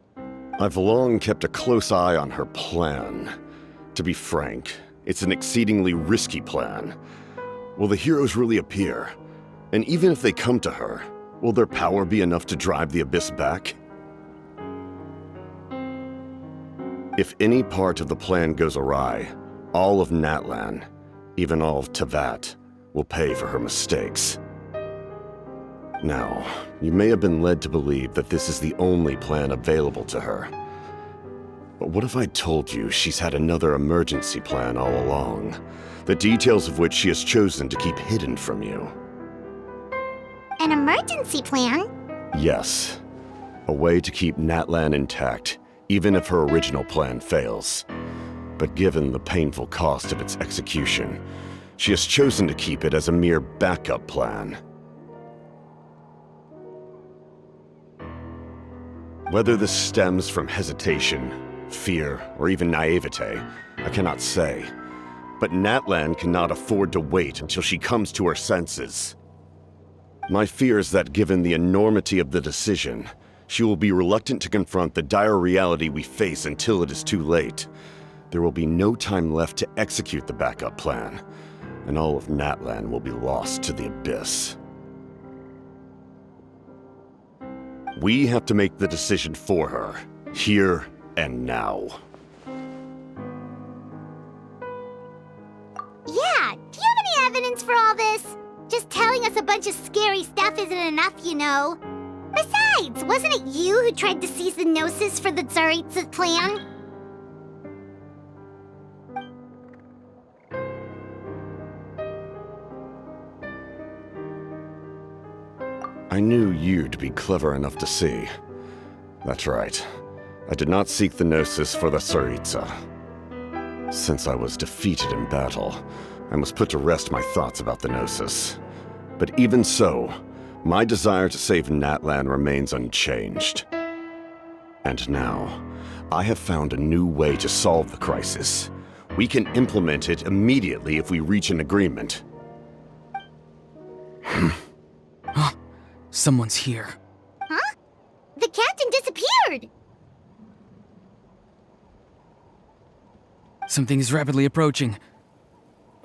I've long kept a close eye on her plan. To be frank, it's an exceedingly risky plan. Will the heroes really appear? And even if they come to her, will their power be enough to drive the Abyss back? If any part of the plan goes awry, all of Natlan, even all of Tevat, will pay for her mistakes. Now, you may have been led to believe that this is the only plan available to her. But what if I told you she's had another emergency plan all along, the details of which she has chosen to keep hidden from you? An emergency plan? Yes. A way to keep Natlan intact, even if her original plan fails. But given the painful cost of its execution, she has chosen to keep it as a mere backup plan. Whether this stems from hesitation, fear, or even naivete, I cannot say. But Natlan cannot afford to wait until she comes to her senses. My fear is that given the enormity of the decision, she will be reluctant to confront the dire reality we face until it is too late. There will be no time left to execute the backup plan, and all of Natlan will be lost to the Abyss. We have to make the decision for her, here and now. Yeah, do you have any evidence for all this? Just telling us a bunch of scary stuff isn't enough, you know. Besides, wasn't it you who tried to seize the Gnosis for the Tsaritsa plan? I knew you'd be clever enough to see. That's right. I did not seek the Gnosis for the Tsaritsa. Since I was defeated in battle, I must put to rest my thoughts about the Gnosis. But even so, my desire to save Natlan remains unchanged. And now, I have found a new way to solve the crisis. We can implement it immediately if we reach an agreement. Someone's here. Huh? The captain disappeared! Something is rapidly approaching.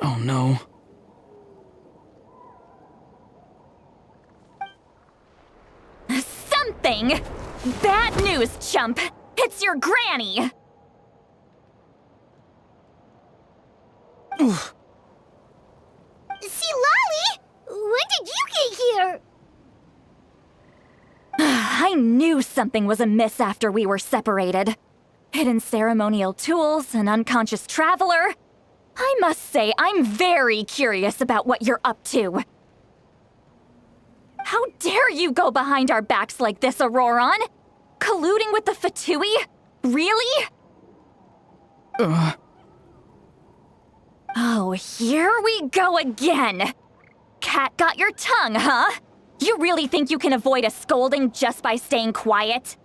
Oh no. Something! Bad news, chump! It's your granny! See, Lolly? When did you get here? I knew something was amiss after we were separated. Hidden ceremonial tools, an unconscious traveler. I must say, I'm very curious about what you're up to. How dare you go behind our backs like this, Auroron? Colluding with the Fatui? Really? Oh, here we go again. Cat got your tongue, huh? You really think you can avoid a scolding just by staying quiet?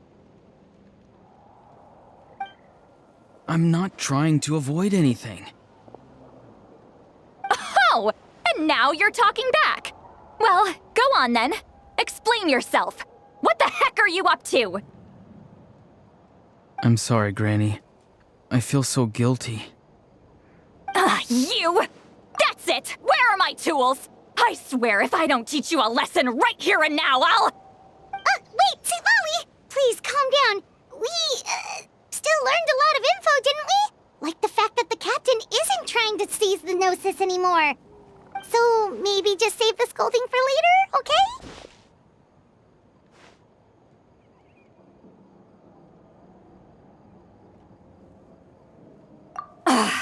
I'm not trying to avoid anything. Oh, and now you're talking back. Well, go on then. Explain yourself. What the heck are you up to? I'm sorry, Granny. I feel so guilty. You! That's it! Where are my tools? I swear if I don't teach you a lesson right here and now, I'll... Wait, see, Lolly! Please, calm down. We, still learned a lot of info, didn't we? Like the fact that the captain isn't trying to seize the Gnosis anymore. So, maybe just save the scolding for later, okay?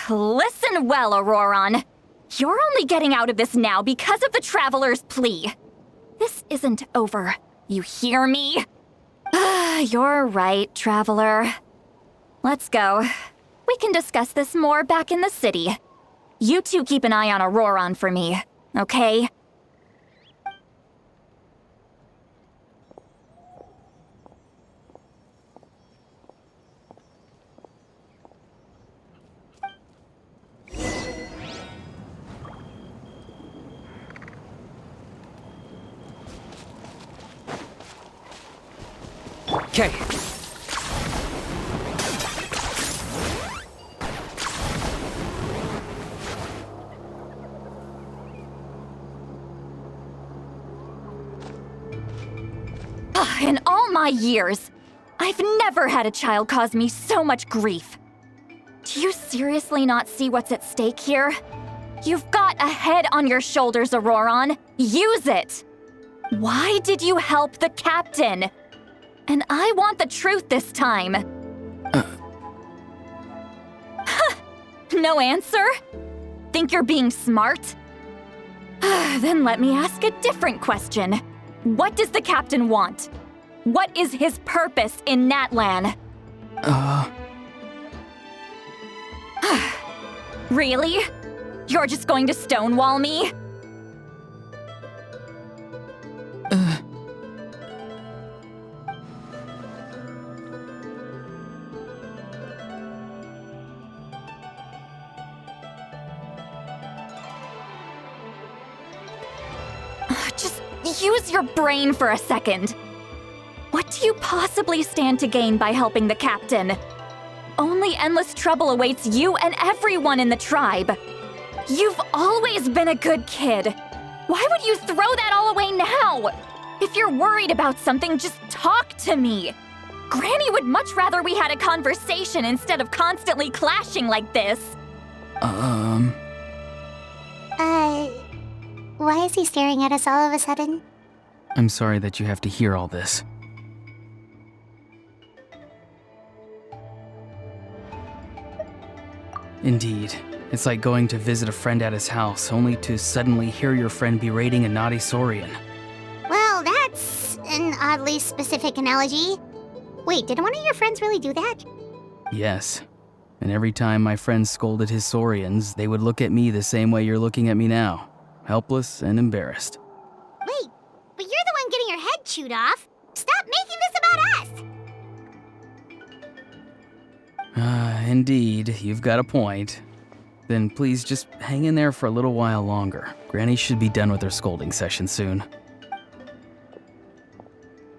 Listen well, Auroron. You're only getting out of this now because of the Traveler's plea. This isn't over. You hear me? You're right, Traveler. Let's go. We can discuss this more back in the city. You two keep an eye on Auroron for me, okay? Okay. In all my years, I've never had a child cause me so much grief. Do you seriously not see what's at stake here? You've got a head on your shoulders, Auroron. Use it! Why did you help the captain? And I want the truth this time. No answer? Think you're being smart? Then let me ask a different question. What does the captain want? What is his purpose in Natlan? Really? You're just going to stonewall me? Just use your brain for a second. What do you possibly stand to gain by helping the captain? Only endless trouble awaits you and everyone in the tribe. You've always been a good kid. Why would you throw that all away now? If you're worried about something, just talk to me. Granny would much rather we had a conversation instead of constantly clashing like this. Why is he staring at us all of a sudden? I'm sorry that you have to hear all this. Indeed. It's like going to visit a friend at his house, only to suddenly hear your friend berating a naughty Saurian. Well, that's an oddly specific analogy. Wait, did one of your friends really do that? Yes. And every time my friend scolded his Saurians, they would look at me the same way you're looking at me now. Helpless and embarrassed. Wait, but you're the one getting your head chewed off. Stop making this about us! Indeed, you've got a point. Then please just hang in there for a little while longer. Granny should be done with her scolding session soon.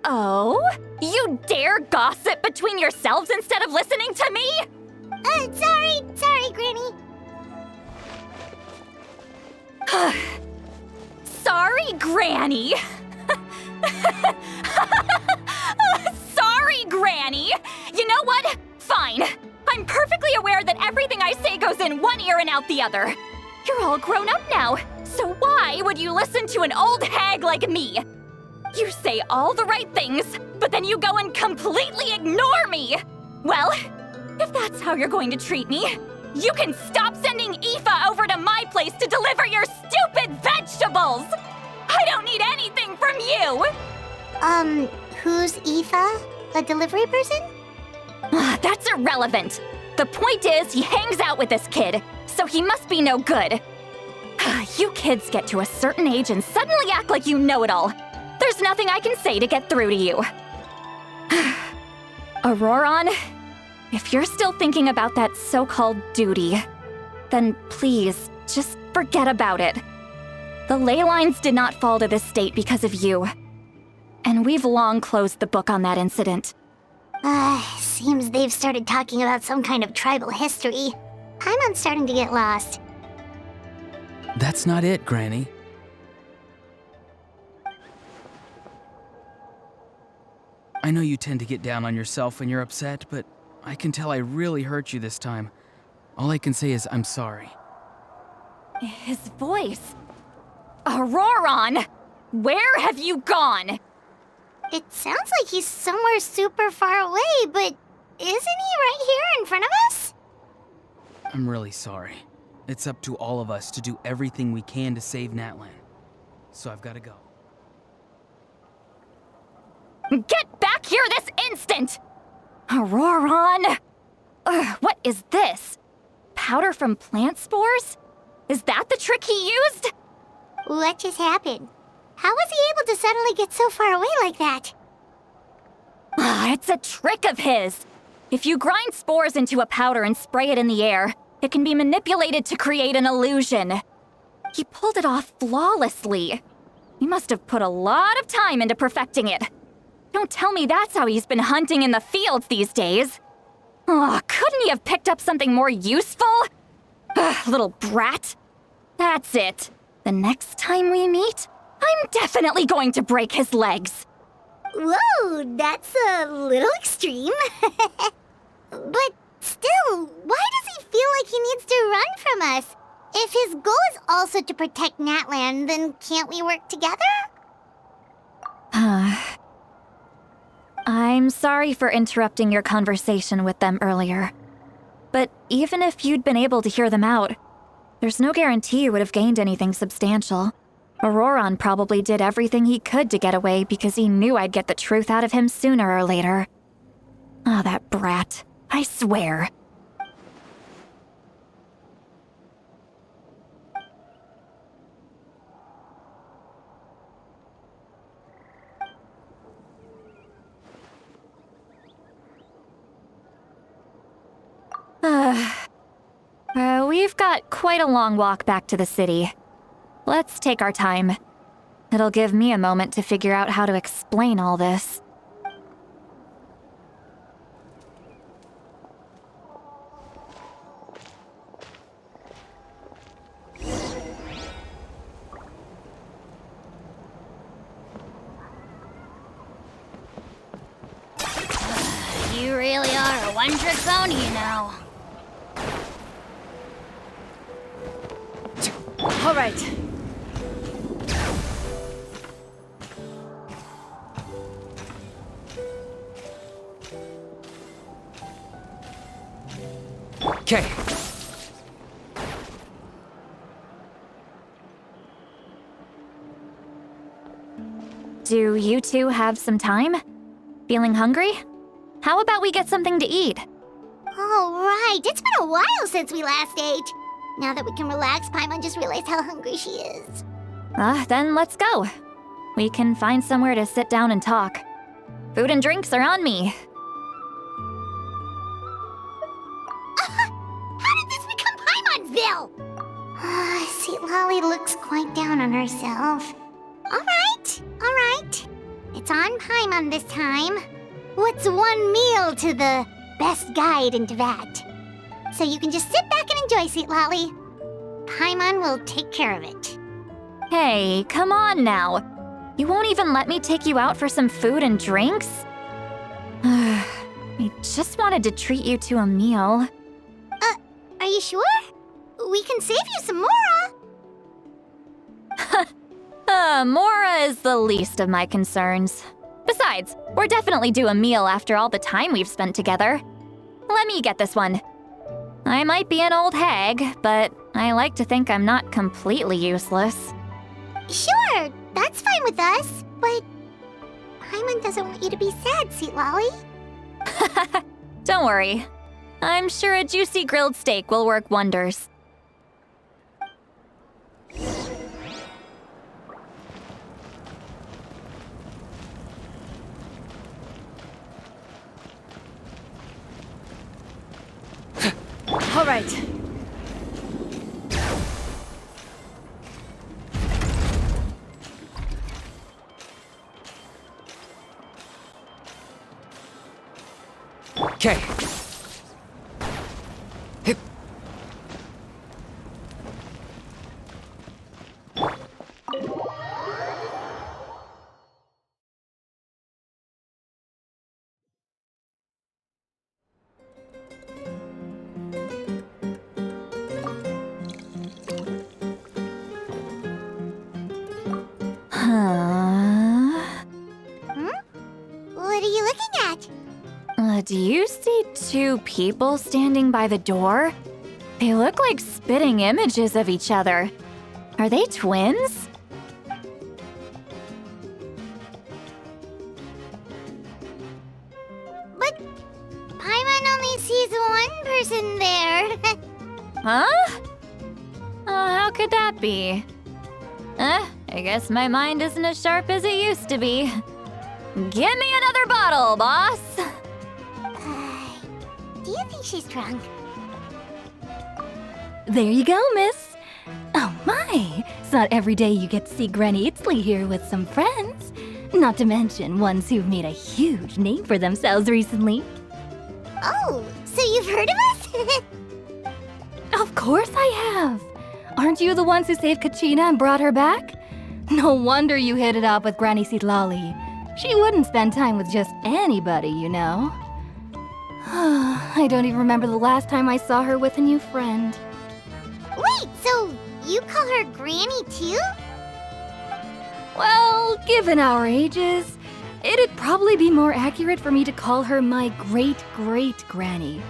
Oh? You dare gossip between yourselves instead of listening to me? Sorry, Granny. Sorry, Granny. Sorry, Granny. You know what? Fine. I'm perfectly aware that everything I say goes in one ear and out the other. You're all grown up now, so why would you listen to an old hag like me? You say all the right things, but then you go and completely ignore me. Well, if that's how you're going to treat me, you can stop sending Aoife over to my place to deliver your stupid vegetables! I don't need anything from you! Who's Aoife? A delivery person? That's irrelevant. The point is, he hangs out with this kid, so he must be no good. You kids get to a certain age and suddenly act like you know it all. There's nothing I can say to get through to you. Auroron, if you're still thinking about that so-called duty, then please, just forget about it. The ley lines did not fall to this state because of you. And we've long closed the book on that incident. Seems they've started talking about some kind of tribal history. I'm starting to get lost. That's not it, Granny. I know you tend to get down on yourself when you're upset, but I can tell I really hurt you this time. All I can say is I'm sorry. His voice. Auroron! Where have you gone? It sounds like he's somewhere super far away, but isn't he right here in front of us? I'm really sorry. It's up to all of us to do everything we can to save Natlan. So I've got to go. Get back here this instant! Auroron! What is this? Powder from plant spores? Is that the trick he used? What just happened? How was he able to suddenly get so far away like that? It's a trick of his. If you grind spores into a powder and spray it in the air, it can be manipulated to create an illusion. He pulled it off flawlessly. He must have put a lot of time into perfecting it. Don't tell me that's how he's been hunting in the fields these days. Oh, couldn't he have picked up something more useful? Ugh, little brat. That's it. The next time we meet, I'm definitely going to break his legs. Whoa, that's a little extreme. But still, why does he feel like he needs to run from us? If his goal is also to protect Natland, then can't we work together? I'm sorry for interrupting your conversation with them earlier. But even if you'd been able to hear them out, there's no guarantee you would have gained anything substantial. Auroron probably did everything he could to get away because he knew I'd get the truth out of him sooner or later. Oh, that brat. I swear. We've got quite a long walk back to the city. Let's take our time. It'll give me a moment to figure out how to explain all this. You really are a one-trick pony, you know. All right. Okay. Do you two have some time? Feeling hungry? How about we get something to eat? Oh, right. It's been a while since we last ate. Now that we can relax, Paimon just realized how hungry she is. Then let's go. We can find somewhere to sit down and talk. Food and drinks are on me. How did this become Paimon'sville? Sweet Lolly looks quite down on herself. All right. It's on Paimon this time. What's one meal to the best guide into that? So you can just sit back and enjoy, Sweet Lolly. Paimon will take care of it. Hey, come on now. You won't even let me take you out for some food and drinks? I just wanted to treat you to a meal. Are you sure? We can save you some Mora. Mora is the least of my concerns. Besides, we're definitely due a meal after all the time we've spent together. Let me get this one. I might be an old hag, but I like to think I'm not completely useless. Sure, that's fine with us, but Paimon doesn't want you to be sad, Sweet Lolly. Don't worry. I'm sure a juicy grilled steak will work wonders. All right. Okay. Hip. What are you looking at? Do you see two people standing by the door? They look like spitting images of each other. Are they twins? But Paimon only sees one person there. Huh? How could that be? I guess my mind isn't as sharp as it used to be. Give me another bottle, boss! Do you think she's drunk? There you go, miss. Oh my, it's not every day you get to see Granny Itzley here with some friends. Not to mention ones who've made a huge name for themselves recently. Oh, so you've heard of us? Of course I have! Aren't you the ones who saved Kachina and brought her back? No wonder you hit it off with Granny Sitlali. She wouldn't spend time with just anybody, you know. I don't even remember the last time I saw her with a new friend. Wait, so you call her Granny too? Well, given our ages, it'd probably be more accurate for me to call her my great-great-granny.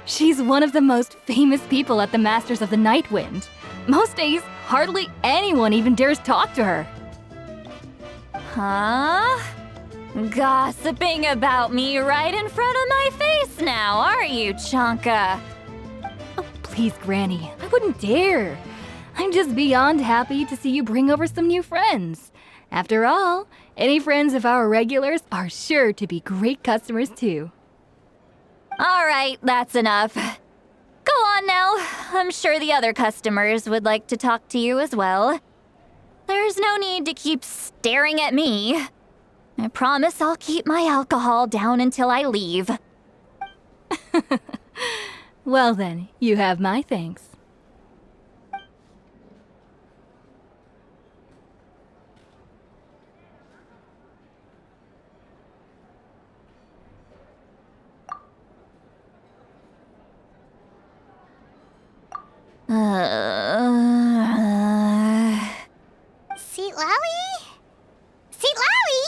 She's one of the most famous people at the Masters of the Night Wind. Most days, hardly anyone even dares talk to her. Huh? Gossiping about me right in front of my face now, are you, Chonka? Oh, please, Granny, I wouldn't dare. I'm just beyond happy to see you bring over some new friends. After all, any friends of our regulars are sure to be great customers too. All right, that's enough. Go on now. I'm sure the other customers would like to talk to you as well. There's no need to keep staring at me. I promise I'll keep my alcohol down until I leave. Well then, you have my thanks. Sitlali? Sitlali?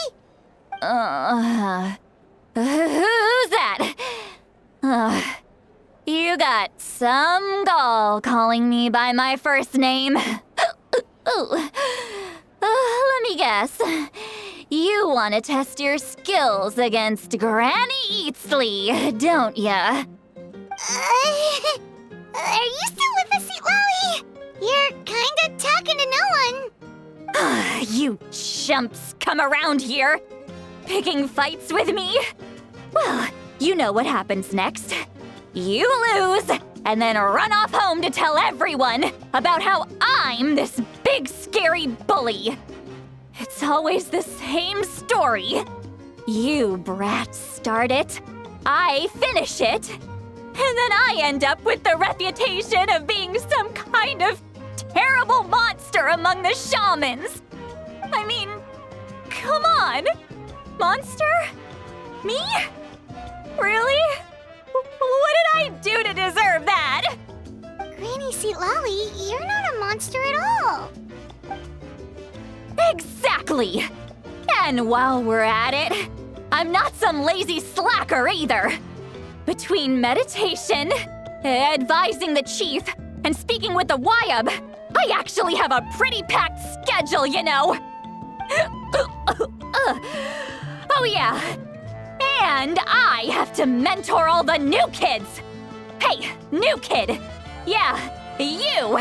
Who's that? You got some gall calling me by my first name. Let me guess. You want to test your skills against Granny Eatsley, don't ya? Are you still with us, Sitlali? You're kinda talking to no one. You chumps come around here, picking fights with me? Well, you know what happens next. You lose, and then run off home to tell everyone about how I'm this big scary bully. It's always the same story. You brats start it, I finish it, and then I end up with the reputation of being some kind of terrible monster among the shamans. I mean, come on. Monster? Me? Really? What did I do to deserve that? Granny Sitlali, you're not a monster at all. Exactly. And while we're at it, I'm not some lazy slacker either. Between meditation, advising the chief, and speaking with the Wyab, I actually have a pretty packed schedule, you know. Oh yeah. And I have to mentor all the new kids. Hey, new kid. Yeah, you.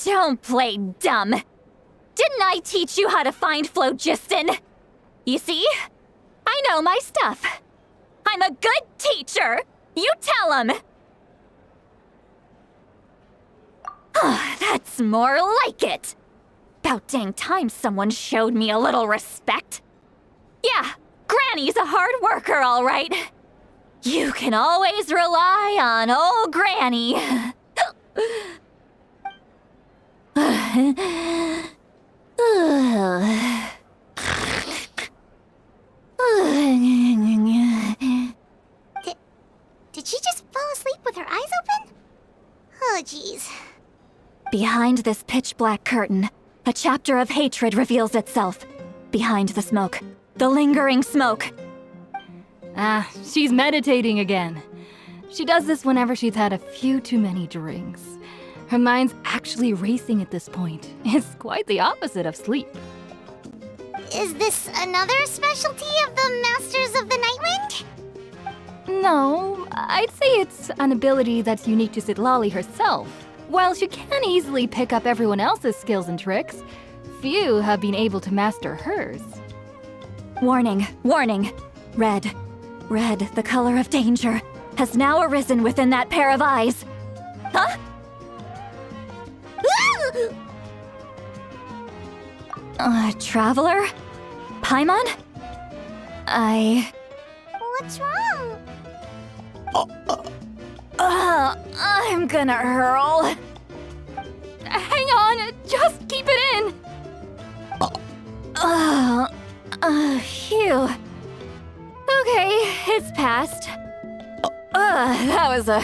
Don't play dumb. Didn't I teach you how to find phlogiston? You see? I know my stuff. I'm a good teacher. You tell him. That's more like it. About dang time someone showed me a little respect. Yeah, Granny's a hard worker, all right. You can always rely on old Granny. Did she just fall asleep with her eyes open? Oh, jeez. Behind this pitch-black curtain, a chapter of hatred reveals itself. behind the smoke. The lingering smoke. Ah, she's meditating again. She does this whenever she's had a few too many drinks. Her mind's actually racing at this point. It's quite the opposite of sleep. Is this another specialty of the Masters of the Nightwind? No, I'd say it's an ability that's unique to Citlali herself. While she can easily pick up everyone else's skills and tricks, few have been able to master hers. Warning, warning. Red, the color of danger, has now arisen within that pair of eyes. Huh? Traveler? Paimon? What's wrong? I'm gonna hurl. Hang on, just keep it in! Phew. Okay, it's passed. That was a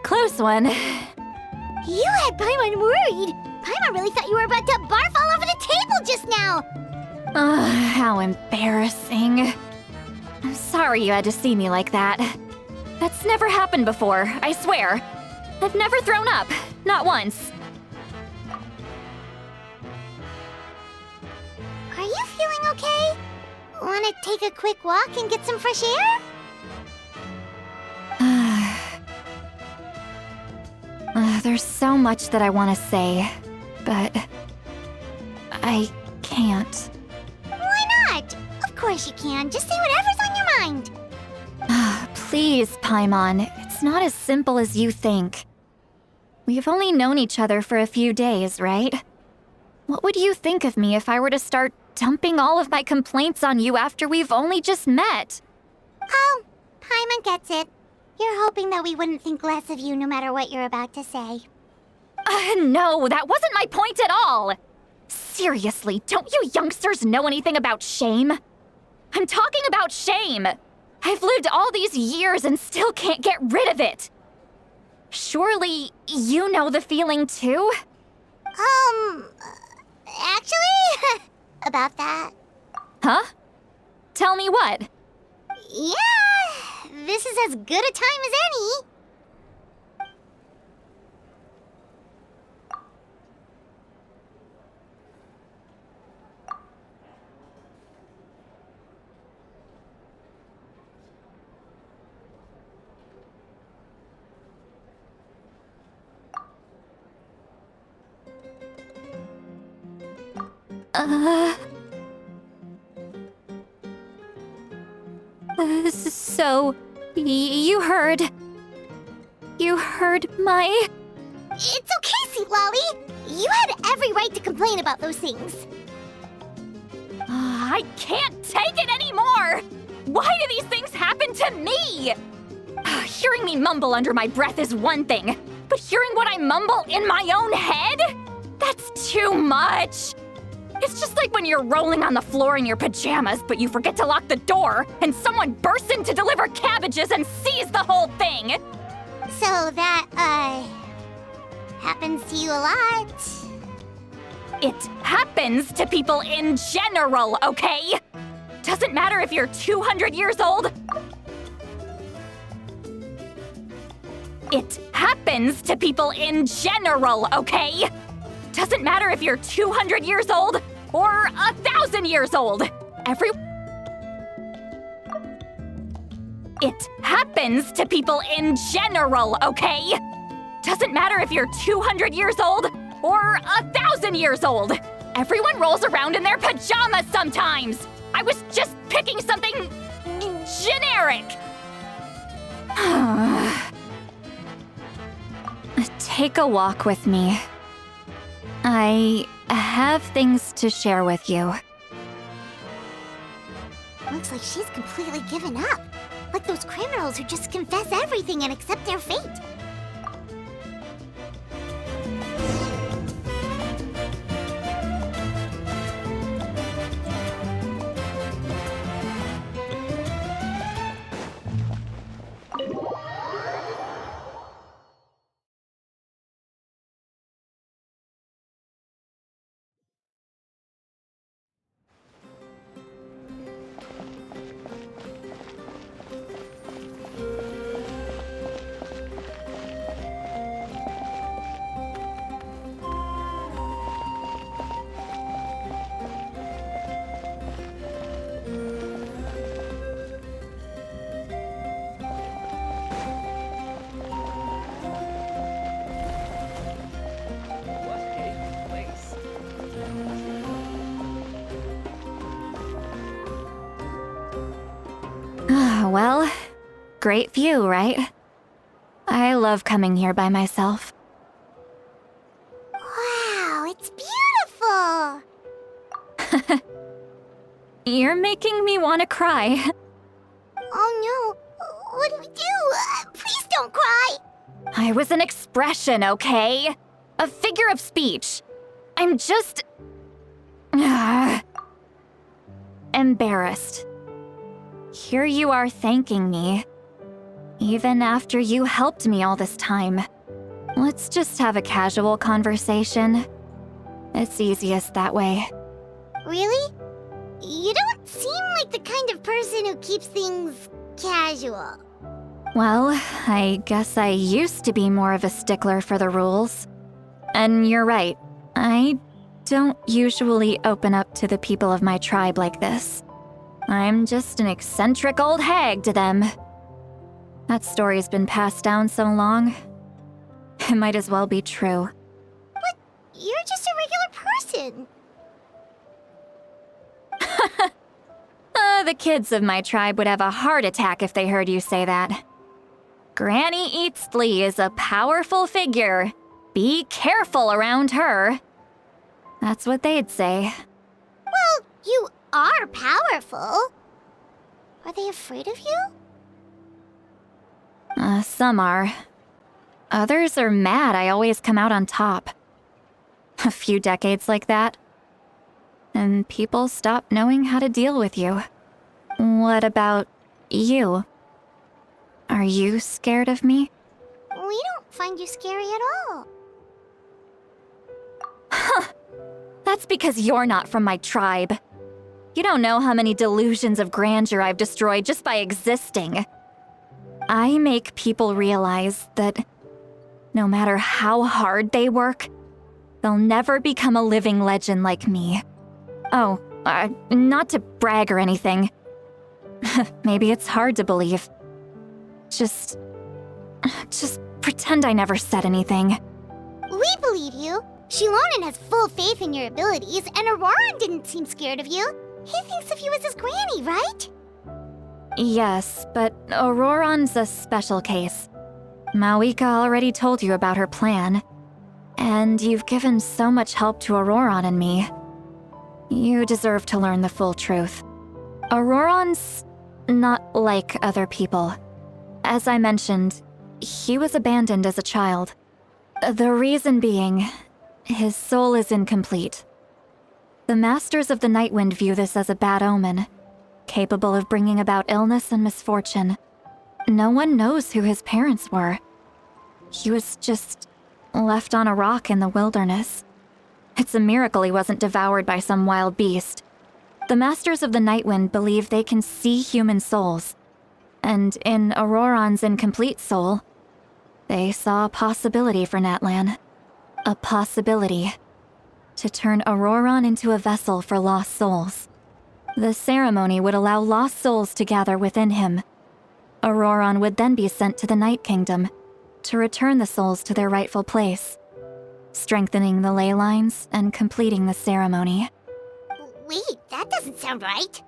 close one. You had Paimon worried. Paimon really thought you were about to barf all over the table just now. How embarrassing. I'm sorry you had to see me like that. That's never happened before, I swear. I've never thrown up, not once. Are you feeling okay? Want to take a quick walk and get some fresh air? There's so much that I want to say, but I can't. Why not? Of course you can. Just say whatever's on your mind. Please, Paimon, it's not as simple as you think. We've only known each other for a few days, right? What would you think of me if I were to start dumping all of my complaints on you after we've only just met? Oh, Paimon gets it. You're hoping that we wouldn't think less of you no matter what you're about to say. No, that wasn't my point at all! Seriously, don't you youngsters know anything about shame? I'm talking about shame! I've lived all these years and still can't get rid of it! Surely, you know the feeling too? Actually, about that. Huh? Tell me what? Yeah, this is as good a time as any. So, you heard my... It's okay, Sweet Lolly. You had every right to complain about those things. I can't take it anymore! Why do these things happen to me? Hearing me mumble under my breath is one thing, but hearing what I mumble in my own head? That's too much! It's just like when you're rolling on the floor in your pajamas, but you forget to lock the door, and someone bursts in to deliver cabbages and sees the whole thing! So that, happens to you a lot. It happens to people in general, okay? Doesn't matter if you're 200 years old. It happens to people in general, okay? Doesn't matter if you're 200 years old or 1,000 years old. It happens to people in general, okay? Doesn't matter if you're 200 years old or 1,000 years old. Everyone rolls around in their pajamas sometimes. I was just picking something generic. Take a walk with me. I have things to share with you. Looks like she's completely given up. Like those criminals who just confess everything and accept their fate. Well, great view, right? I love coming here by myself. Wow, it's beautiful! You're making me want to cry. Oh no, what do we do? Please don't cry! I was an expression, okay? A figure of speech. I'm just... embarrassed. Here you are thanking me. Even after you helped me all this time. Let's just have a casual conversation. It's easiest that way. Really? You don't seem like the kind of person who keeps things casual. Well, I guess I used to be more of a stickler for the rules. And you're right, I don't usually open up to the people of my tribe like this. I'm just an eccentric old hag to them. That story's been passed down so long, it might as well be true. But you're just a regular person. The kids of my tribe would have a heart attack if they heard you say that. Granny Eatsley is a powerful figure. Be careful around her. That's what they'd say. Well, you are powerful. Are they afraid of you? Some are. Others are mad I always come out on top. A few decades like that, and people stop knowing how to deal with you. What about you? Are you scared of me? We don't find you scary at all. That's because you're not from my tribe. You don't know how many delusions of grandeur I've destroyed just by existing. I make people realize that no matter how hard they work, they'll never become a living legend like me. Oh, not to brag or anything. Maybe it's hard to believe. Just pretend I never said anything. We believe you. Shilonen has full faith in your abilities, and Auroran didn't seem scared of you. He thinks of you as his granny, right? Yes, but Auroran's a special case. Mawika already told you about her plan. And you've given so much help to Auroran and me. You deserve to learn the full truth. Auroran's not like other people. As I mentioned, he was abandoned as a child. The reason being, his soul is incomplete. The Masters of the Nightwind view this as a bad omen, capable of bringing about illness and misfortune. No one knows who his parents were. He was just left on a rock in the wilderness. It's a miracle he wasn't devoured by some wild beast. The Masters of the Nightwind believe they can see human souls. And in Auroran's incomplete soul, they saw a possibility for Natlan. A possibility to turn Auroran into a vessel for lost souls. The ceremony would allow lost souls to gather within him. Auroran would then be sent to the Night Kingdom to return the souls to their rightful place, strengthening the ley lines and completing the ceremony. Wait, that doesn't sound right.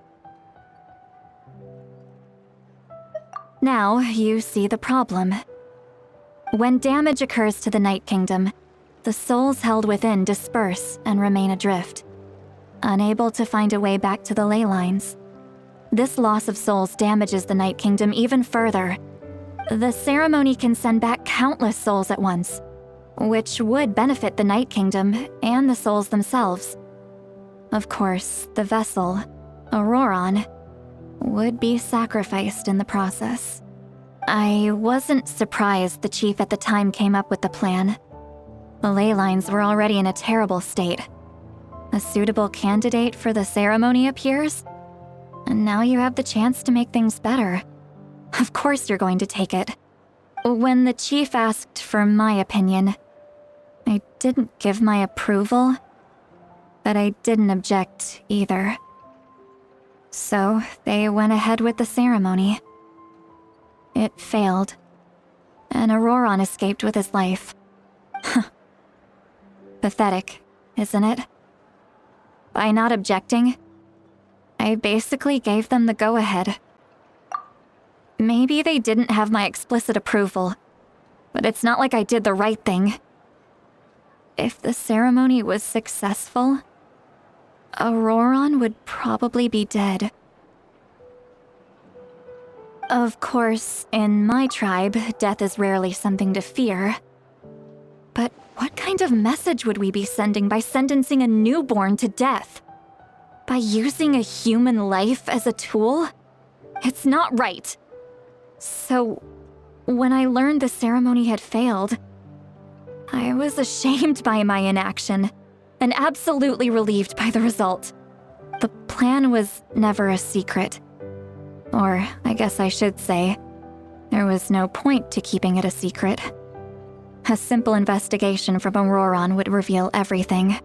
Now you see the problem. When damage occurs to the Night Kingdom, the souls held within disperse and remain adrift, unable to find a way back to the ley lines. This loss of souls damages the Night Kingdom even further. The ceremony can send back countless souls at once, which would benefit the Night Kingdom and the souls themselves. Of course, the vessel, Auroran, would be sacrificed in the process. I wasn't surprised the chief at the time came up with the plan. The ley lines were already in a terrible state. A suitable candidate for the ceremony appears, and now you have the chance to make things better. Of course you're going to take it. When the chief asked for my opinion, I didn't give my approval, but I didn't object either. So they went ahead with the ceremony. It failed, and Auroran escaped with his life. Pathetic, isn't it? By not objecting, I basically gave them the go-ahead. Maybe they didn't have my explicit approval, but it's not like I did the right thing. If the ceremony was successful, Auroron would probably be dead. Of course, in my tribe, death is rarely something to fear. But what kind of message would we be sending by sentencing a newborn to death? By using a human life as a tool? It's not right. So, when I learned the ceremony had failed, I was ashamed by my inaction, and absolutely relieved by the result. The plan was never a secret. Or, I guess I should say, there was no point to keeping it a secret. A simple investigation from Auroron would reveal everything.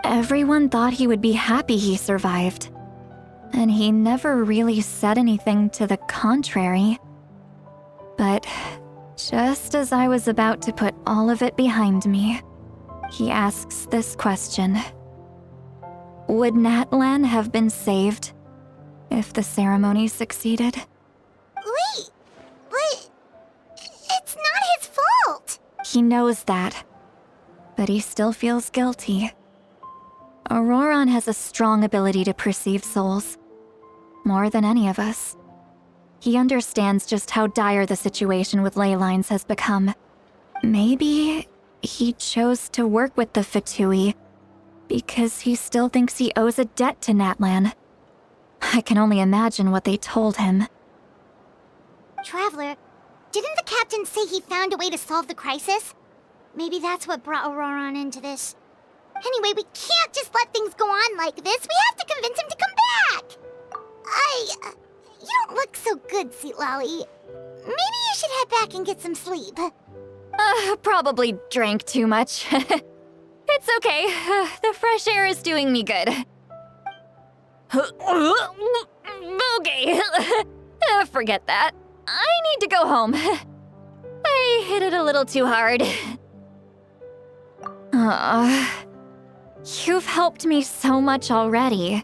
Everyone thought he would be happy he survived. And he never really said anything to the contrary. But just as I was about to put all of it behind me, he asks this question. Would Natlan have been saved if the ceremony succeeded? Wait, but it's not his fault. He knows that, but he still feels guilty. Auroron has a strong ability to perceive souls, more than any of us. He understands just how dire the situation with ley lines has become. Maybe he chose to work with the Fatui because he still thinks he owes a debt to Natlan. I can only imagine what they told him. Traveler, didn't the captain say he found a way to solve the crisis? Maybe that's what brought Auroron into this. Anyway, we can't just let things go on like this. We have to convince him to come back. You don't look so good, Sweet Lolly. Maybe you should head back and get some sleep. Probably drank too much. It's okay. The fresh air is doing me good. Okay. Forget that. I need to go home. I hit it a little too hard. You've helped me so much already.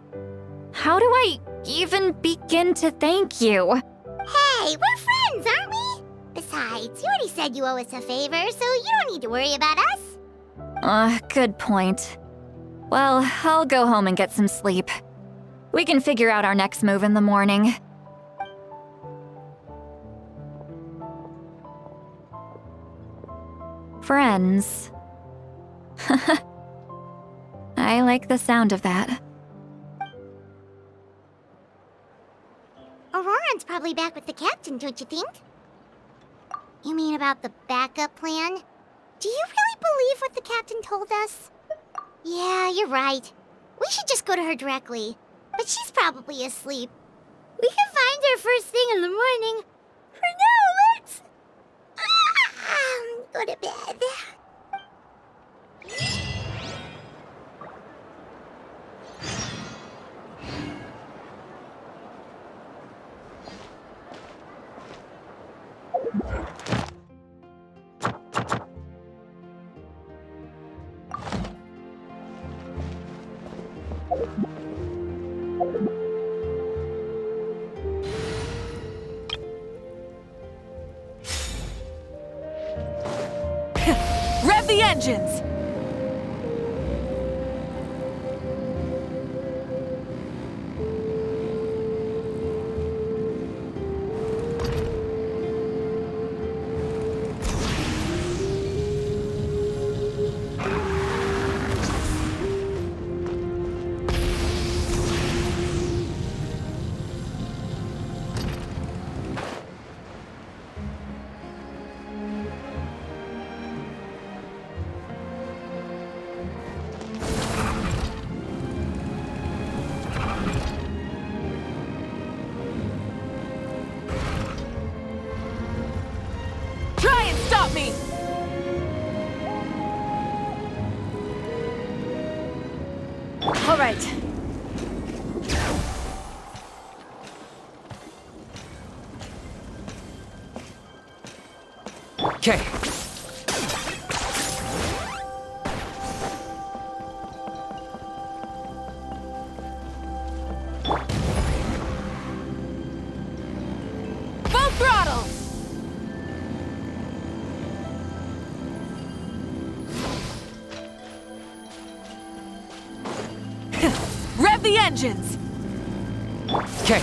How do I even begin to thank you? Hey, we're friends, aren't we? Besides, you already said you owe us a favor, so you don't need to worry about us. Good point. Well, I'll go home and get some sleep. We can figure out our next move in the morning. Friends. I like the sound of that. Auroron's probably back with the captain, don't you think? You mean about the backup plan? Do you really believe what the captain told us? Yeah, you're right. We should just go to her directly. But she's probably asleep. We can find her first thing in the morning. For now, let's... go to bed. Rev the engines! Stop me! All right. Okay. Full the engines! Okay.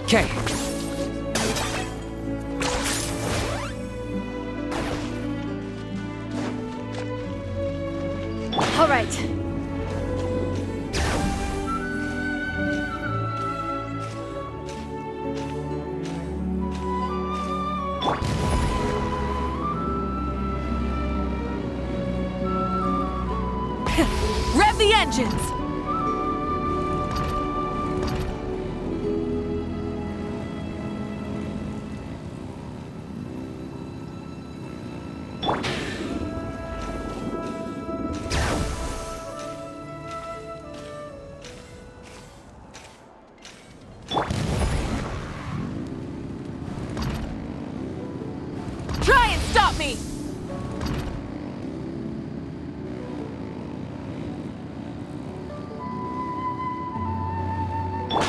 Okay. All right. Rev the engines! Try and stop me!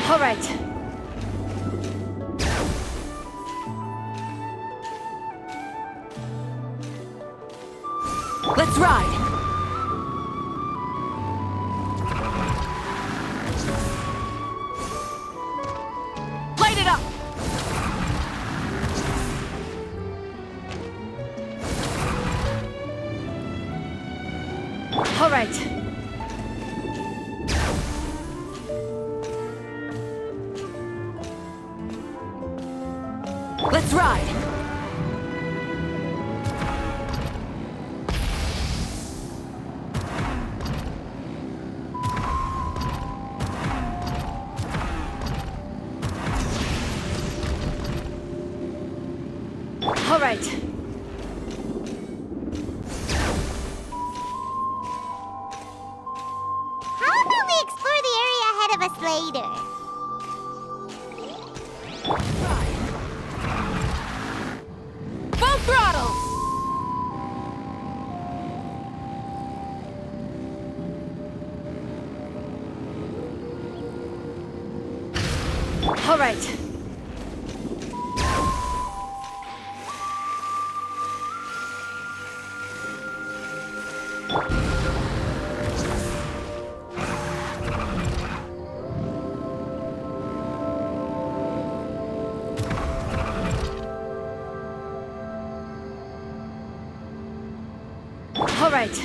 All right. Let's ride! Light it up! All right. Let's ride! All right. How about we explore the area ahead of us later? Full throttle! All right. All right.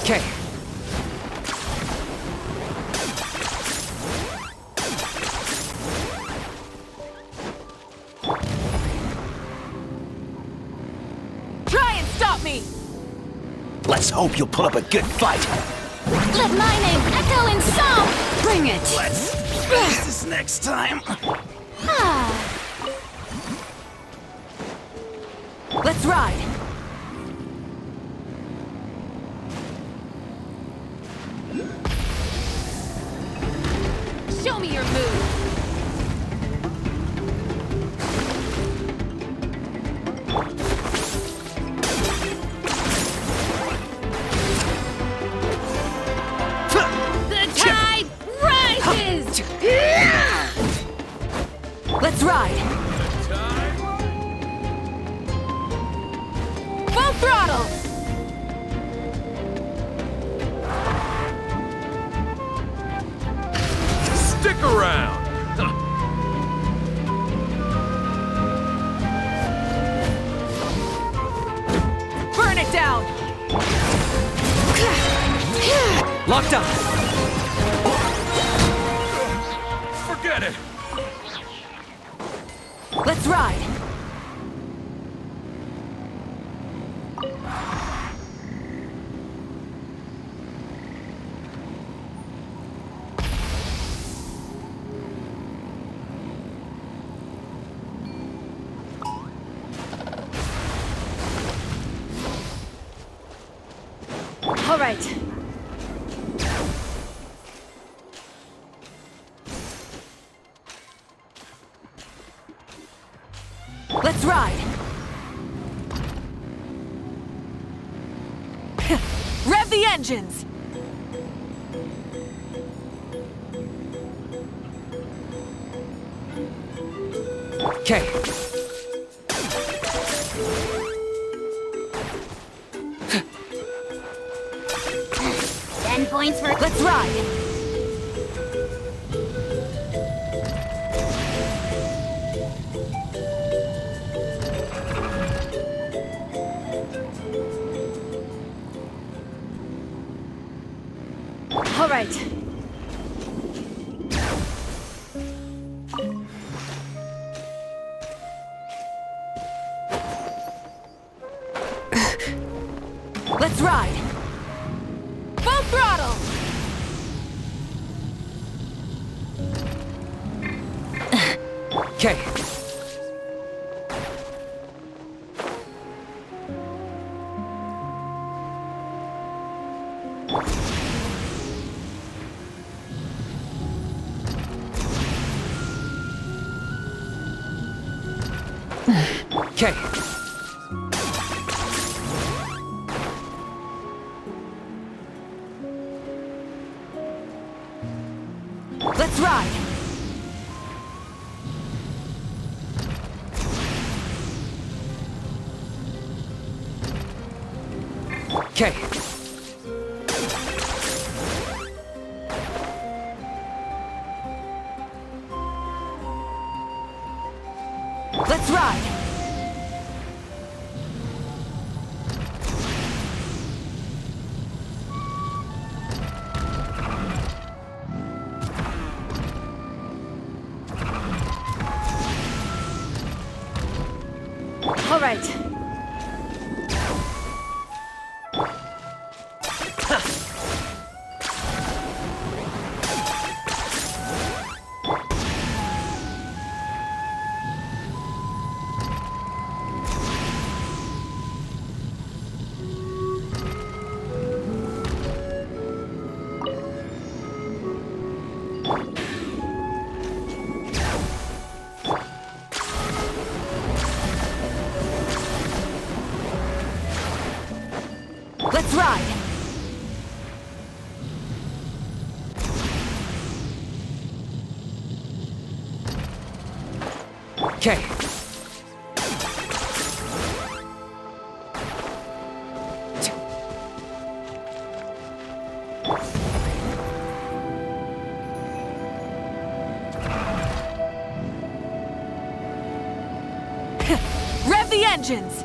Okay. Try and stop me! Let's hope you'll put up a good fight. Let my name echo in song! Bring it. Let's finish this next time. Let's ride! Show me your move! The tide rises! Let's ride! Full throttle! Stick around! Burn it down! Locked on. Forget it! Let's ride! All right. Let's ride! Rev the engines! Okay. 10 points for. Let's ride! All right. Let's ride! Full throttle! Okay. Okay. Let's ride! Okay. Let's ride! All right. Let's ride! Okay. Rev the engines!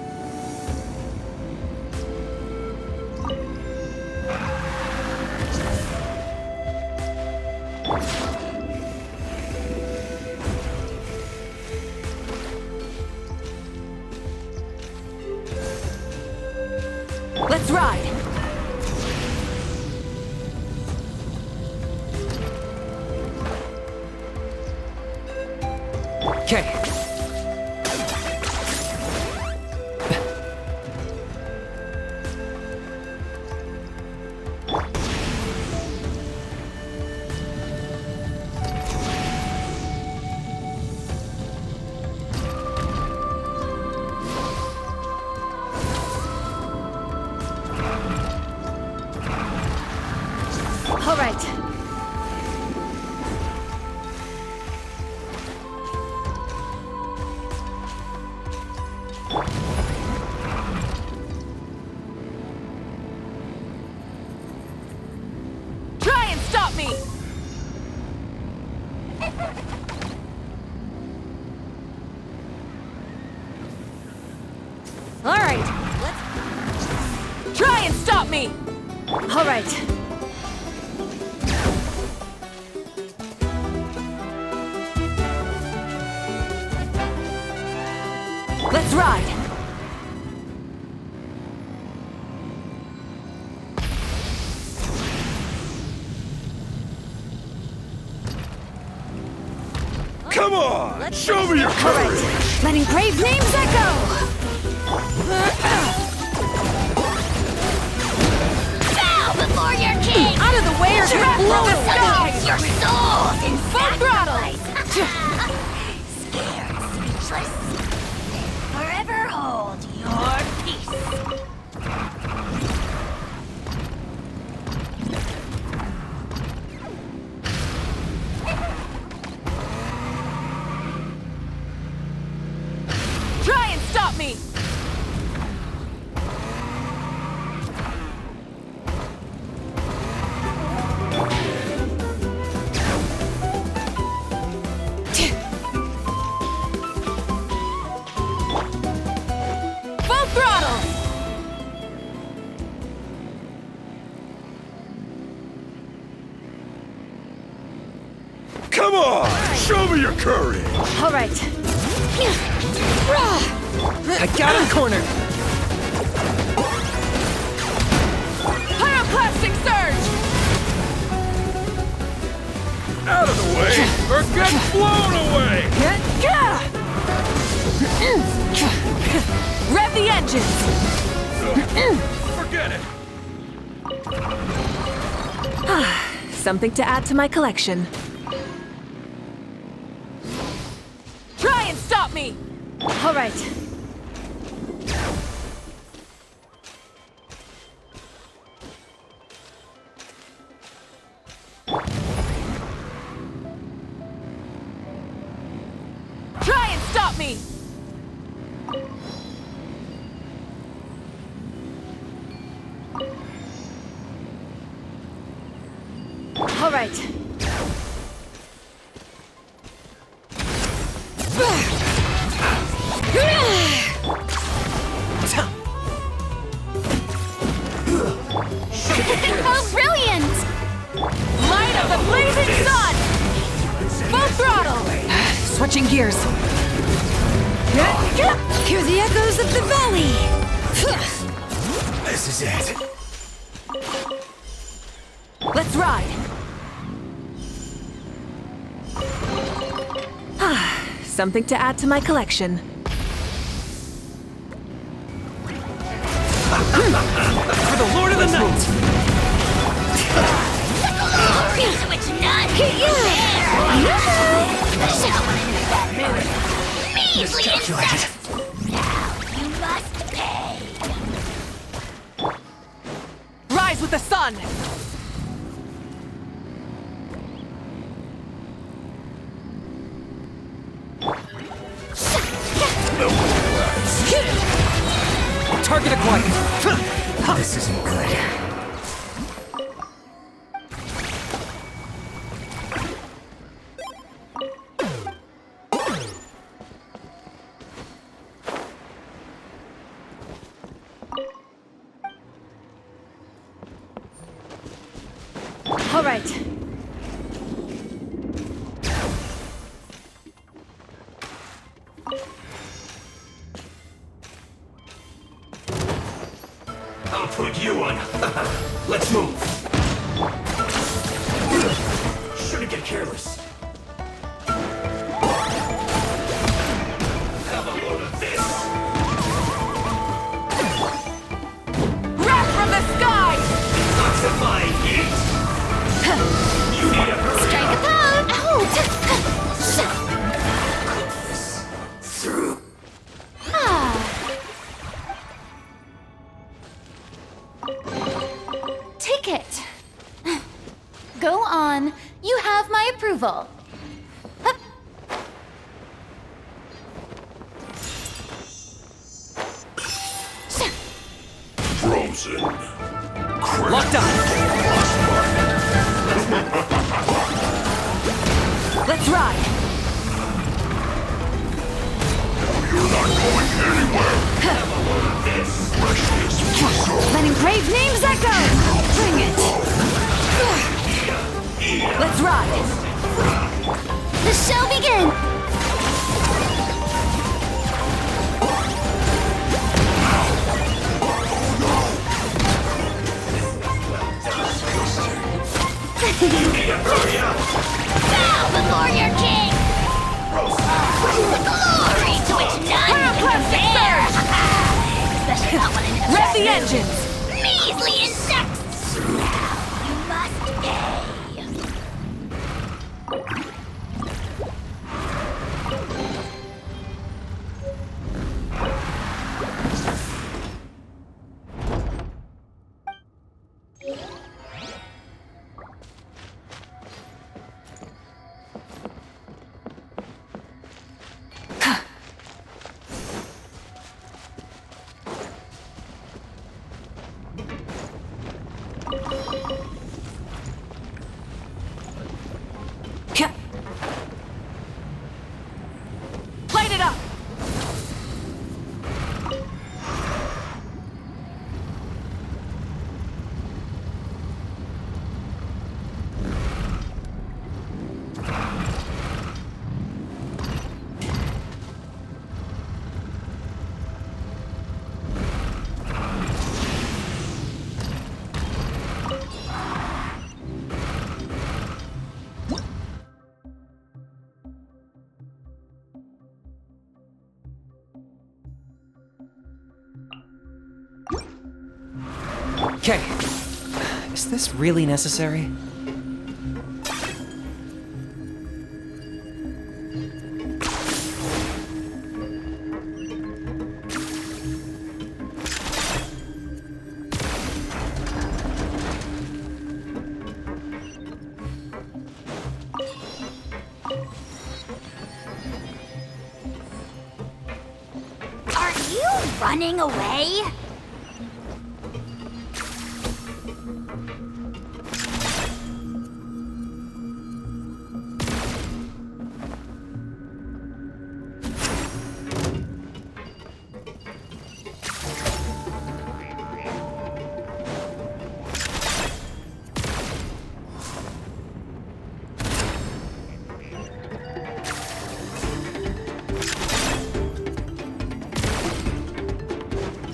Let's ride! Okay. All right. Try and stop me! All right. Try and stop me! All right. Let's ride! Come on! Show me your courage! Letting brave names echo! Bow before your king! Out of the way or you're blow the sky! Your souls in Full throttle! Scared, speechless. Forever hold your peace. Come on! Show me your courage! All right. I got him cornered! Pyroclastic surge! Out of the way, or get blown away! Rev the engines! Forget it! Something to add to my collection. Try and stop me! All right. Try and stop me! All right. Oh, brilliant! Light of the blazing sun! Full throttle! Switching gears. Hear the echoes of the valley. This is it. Let's ride! Something to add to my collection. For the Lord of the Night! Which none measly insects! Now you must pay. Rise with the sun! Target acquired! This isn't good. All right. I'll put you on. Let's move. Shouldn't get careless. Have a load of this. Wrath from the sky! Oxifying heat. You need a hurry Strike a up. pose! Put this through. Ticket. Go on. You have my approval. Hup. Frozen. Locked up! Let's ride! You're not going anywhere. This precious whistle. Letting brave names echo. Bring it. Let's ride! The show begins. You need to hurry up. Bow before your king. Glory to which none can compare. Especially not when it Rev the engines! measly insects. Now you must pay. Light it up! Okay. Is this really necessary? Are you running away?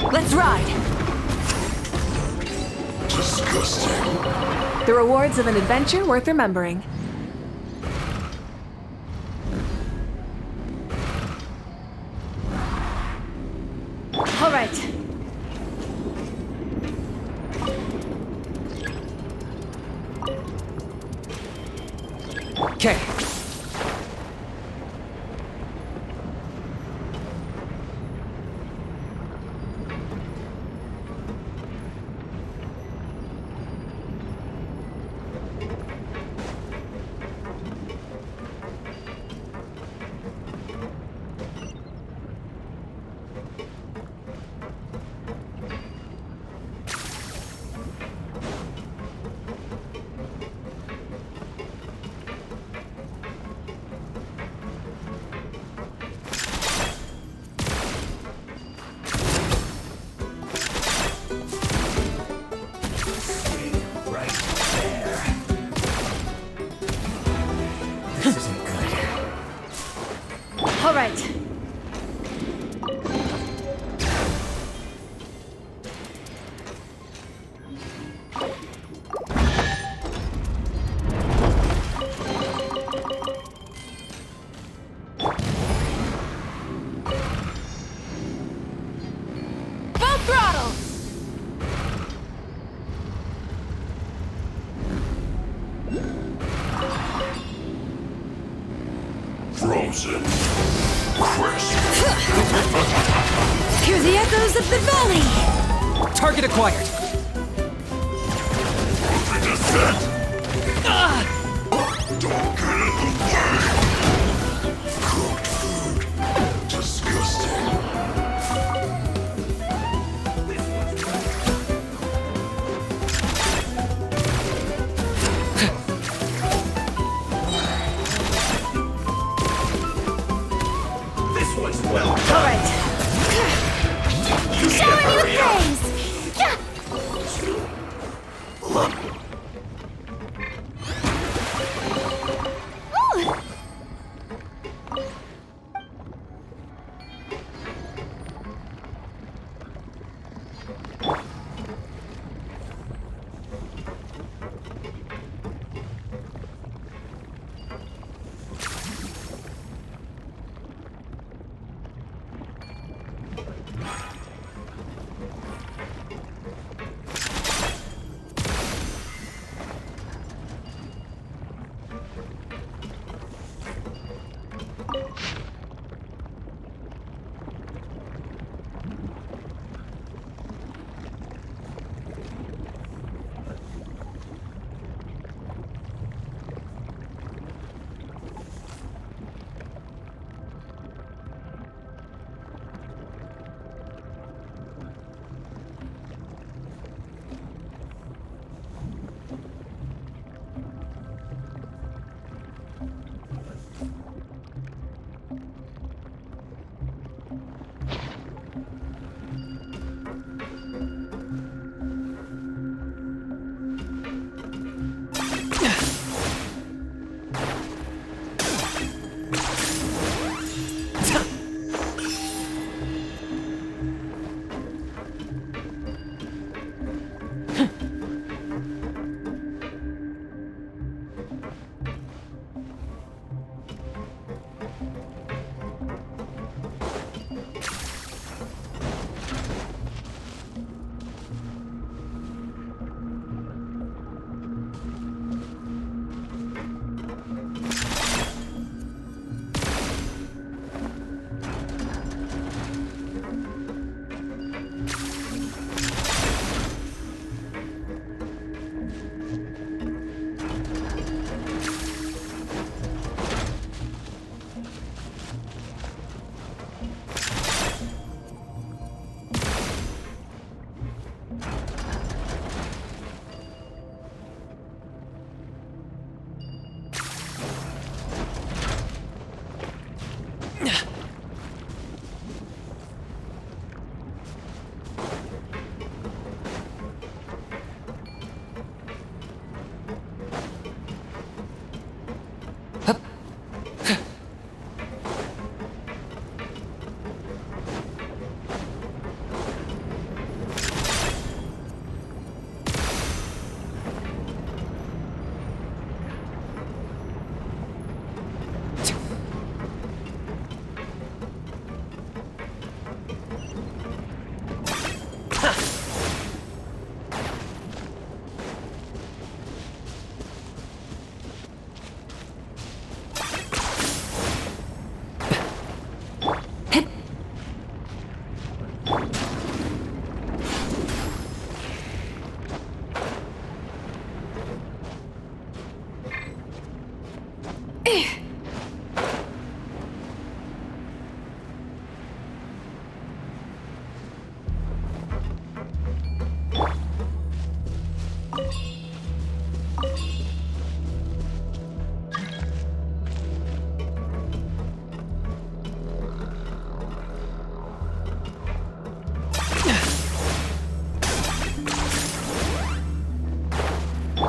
Let's ride! Disgusting. The rewards of an adventure worth remembering. All right. Okay. All right. Full throttle! Frozen. Crisp. Hear the echoes of the valley! Target acquired. Descent. Don't get in the way. Cooked food. Disgusting. This one's well done. All right. Shower me with praise! Yeah.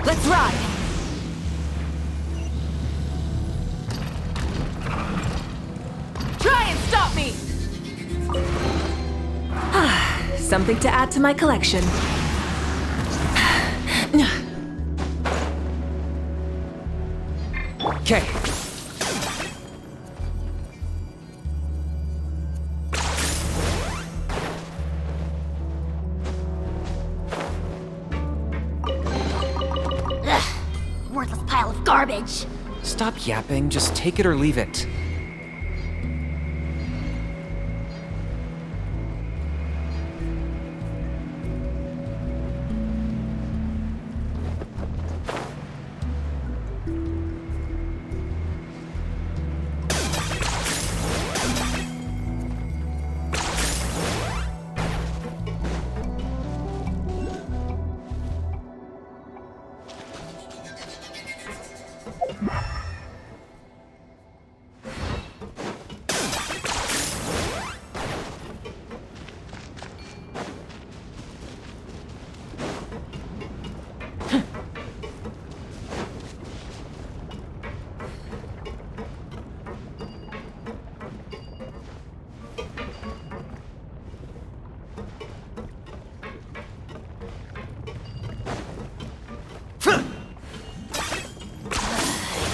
Let's ride! Try and stop me! Something to add to my collection. Okay. Worthless pile of garbage. Stop yapping, just take it or leave it.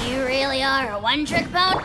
You really are a one-trick pony?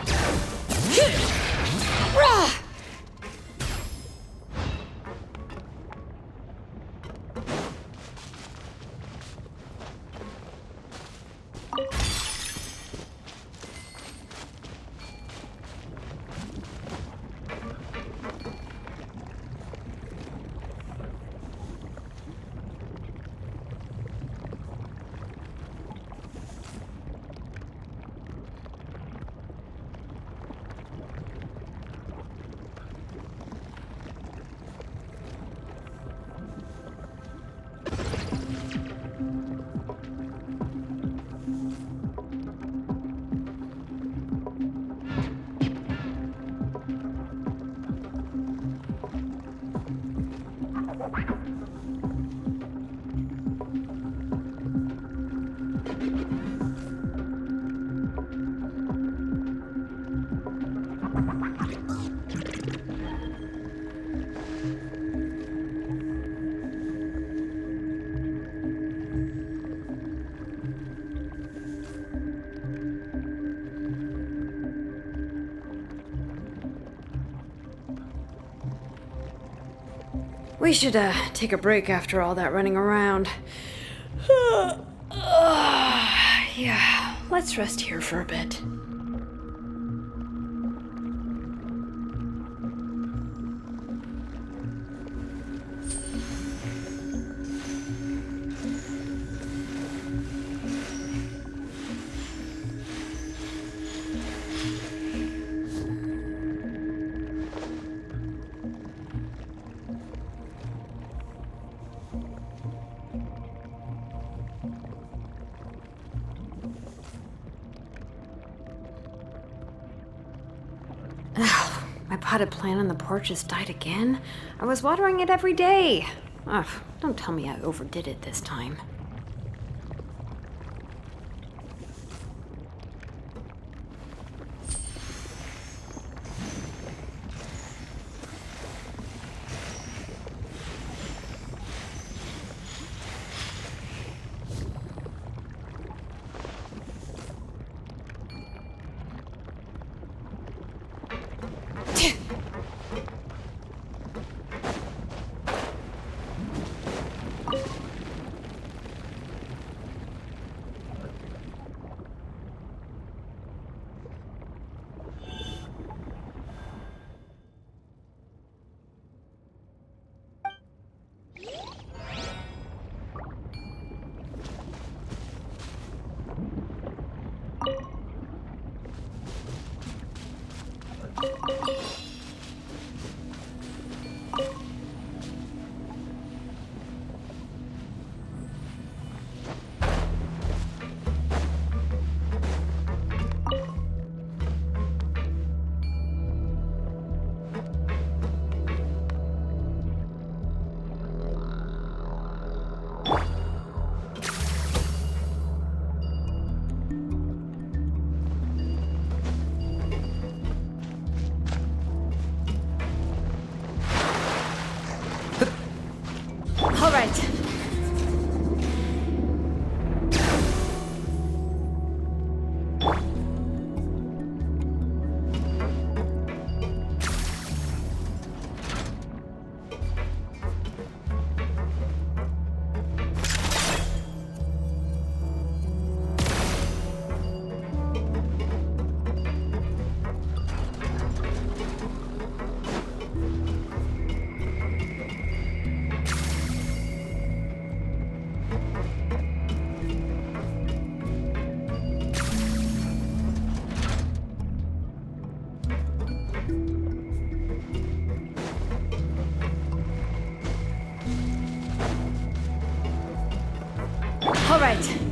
We should, take a break after all that running around. Yeah, let's rest here for a bit. My potted plant on the porch has died again. I was watering it every day. Ugh, don't tell me I overdid it this time. All right. All right.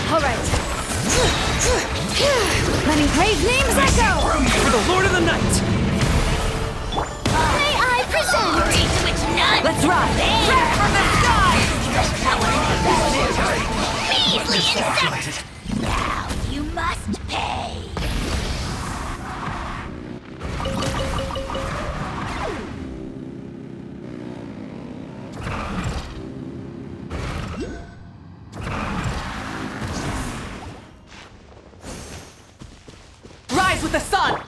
All right. Letting praise names echo! For the Lord of the Night! May I present? Let's ride! Prayer from the sky! Measly insect! Now you must pay. Rise with the sun!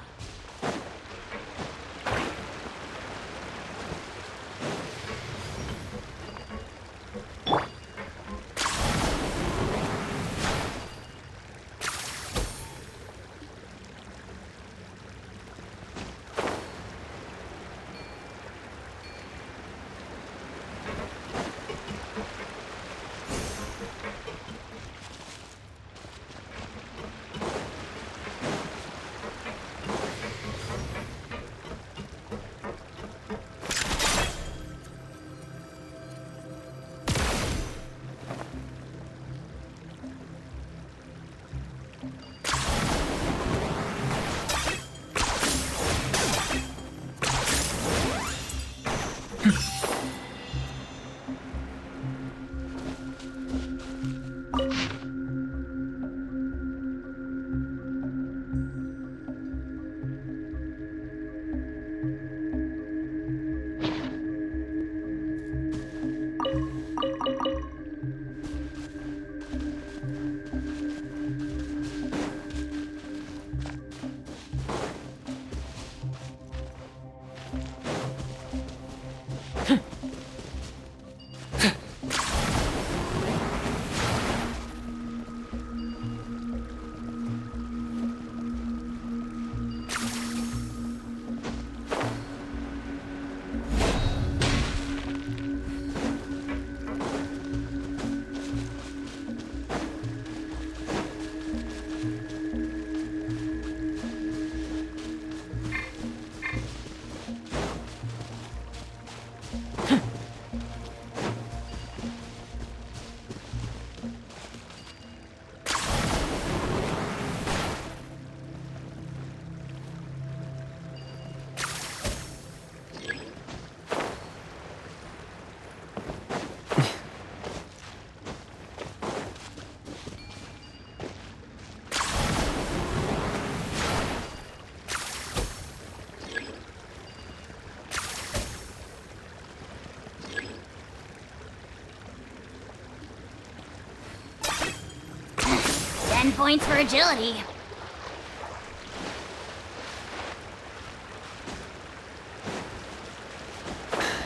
10 points for agility.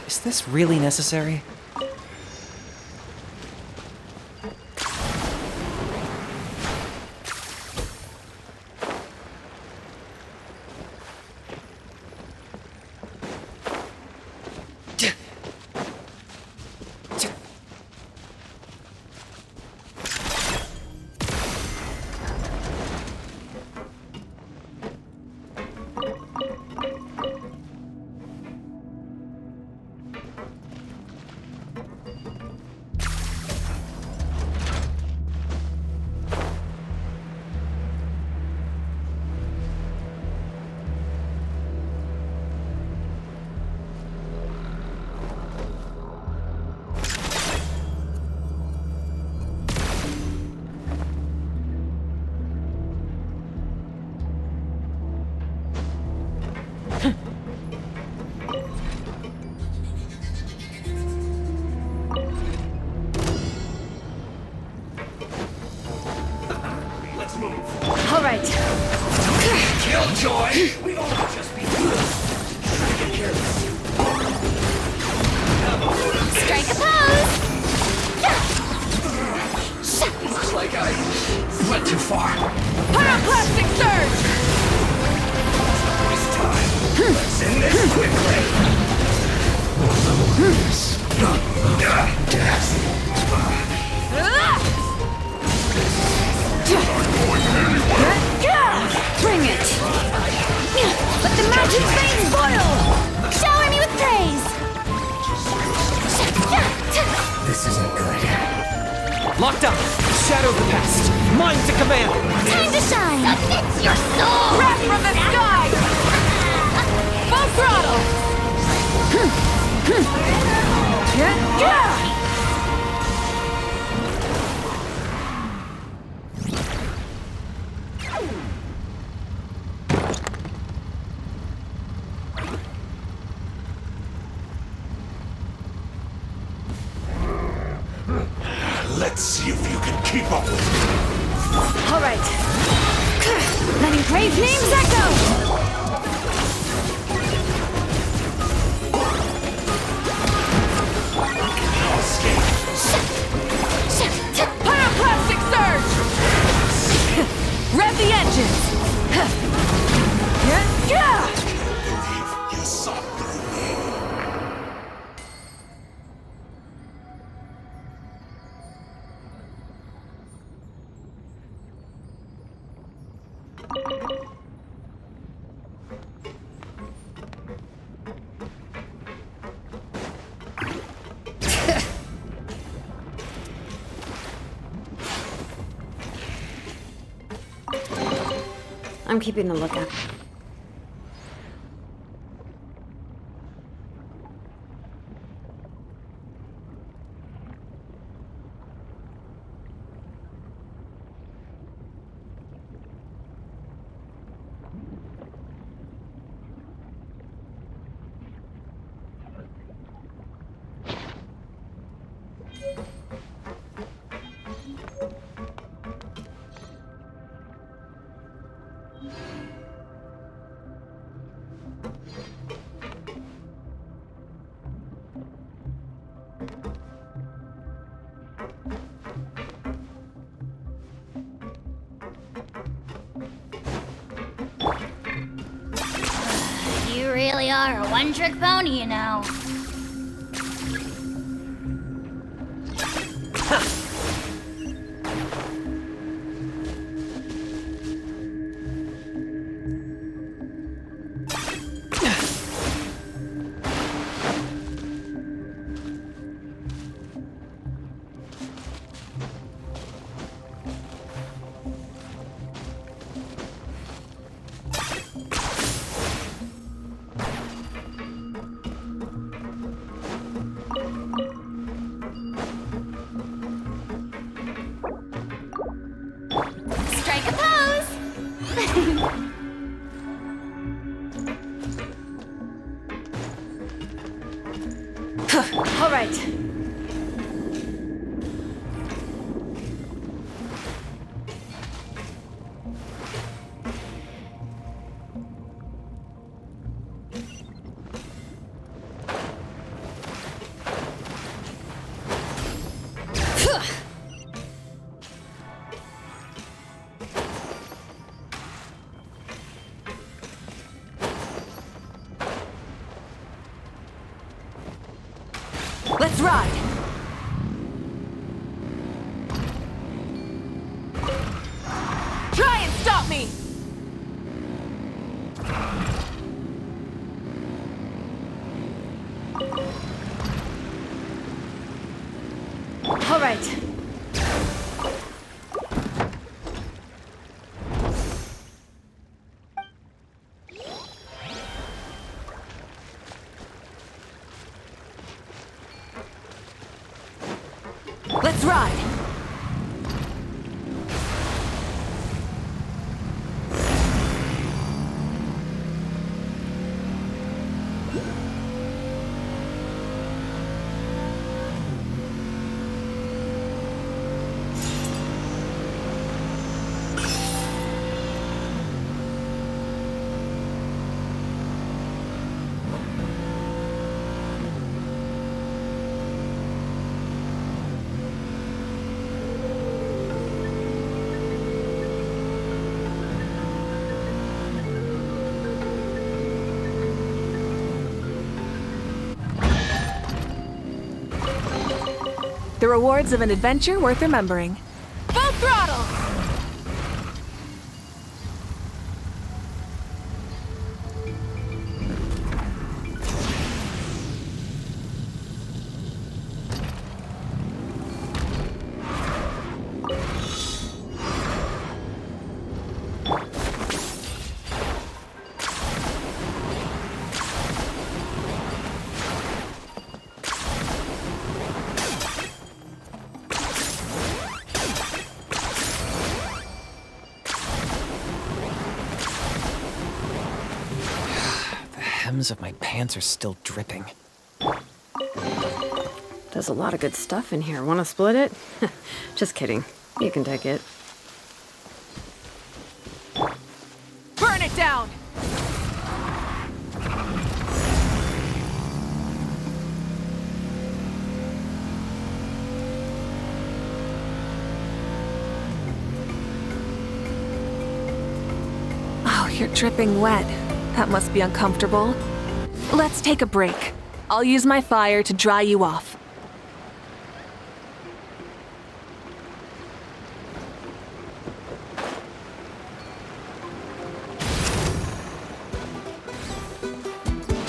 Is this really necessary? Let's move. All right. Killjoy! We've only just begun. Take care of this. Strike a pose! Looks like I went too far. Pyroclastic surge! Waste time. Let's end this quickly. Bring it. Let the magic flame boil. Shower me with praise! This isn't good. Locked up. Shadow of the past. Mine to command. Time to shine! Submit your soul! Breath from the sky! Full throttle! Let's see if you can keep up with me. All right. Letting brave names echo. Pyroclastic surge! Rev the engines! You saw through me. I'm keeping a lookout. You really are a one-trick pony, you know. Strike a pose! All right. Let's ride! Try and stop me! All right. Let's ride! The rewards of an adventure worth remembering. Full throttle! The hems of my pants are still dripping. There's a lot of good stuff in here. Want to split it? Just kidding. You can take it. Burn it down! Oh, you're dripping wet. That must be uncomfortable. Let's take a break. I'll use my fire to dry you off.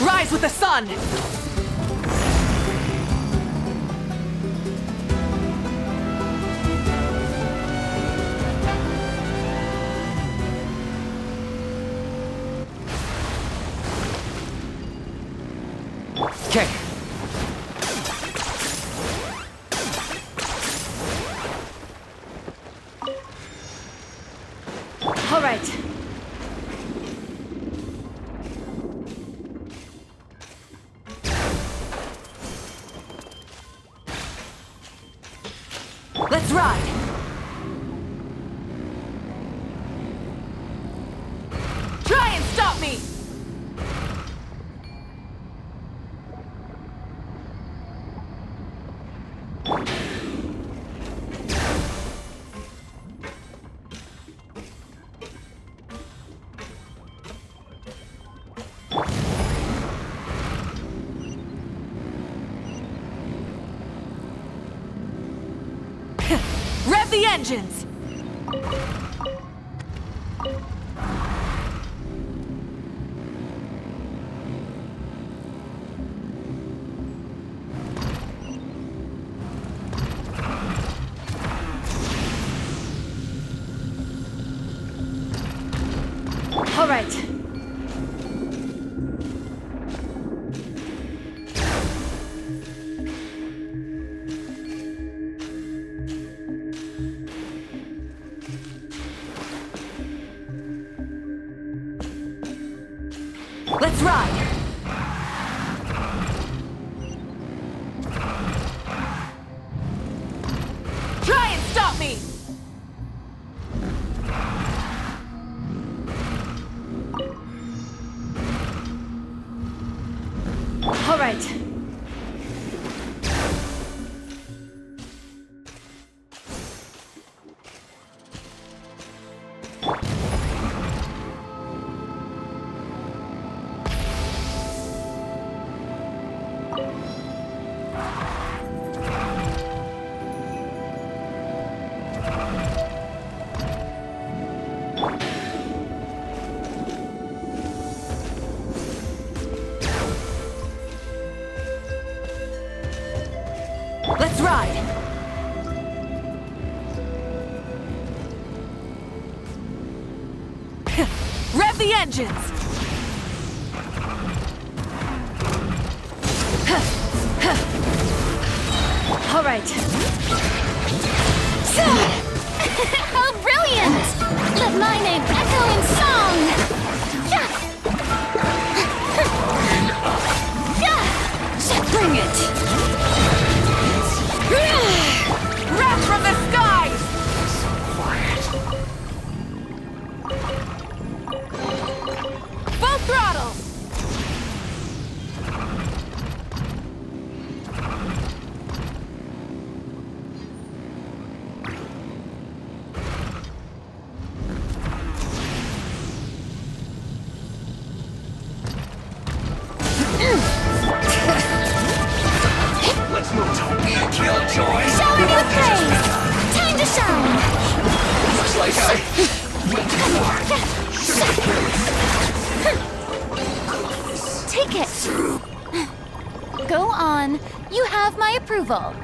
Rise with the sun! Okay. All right. Let's ride! Try and stop me! Rev the engines! All right. Let's ride! Try and stop me! All right. Let's ride! Rev the engines! All right. How brilliant! Let my name echo in song! Bring it! Wrath from the skies! Full throttle! Let's move to Killjoy! Shower me with praise! Time to shine! Looks like I went too far. Take it! Go on. You have my approval.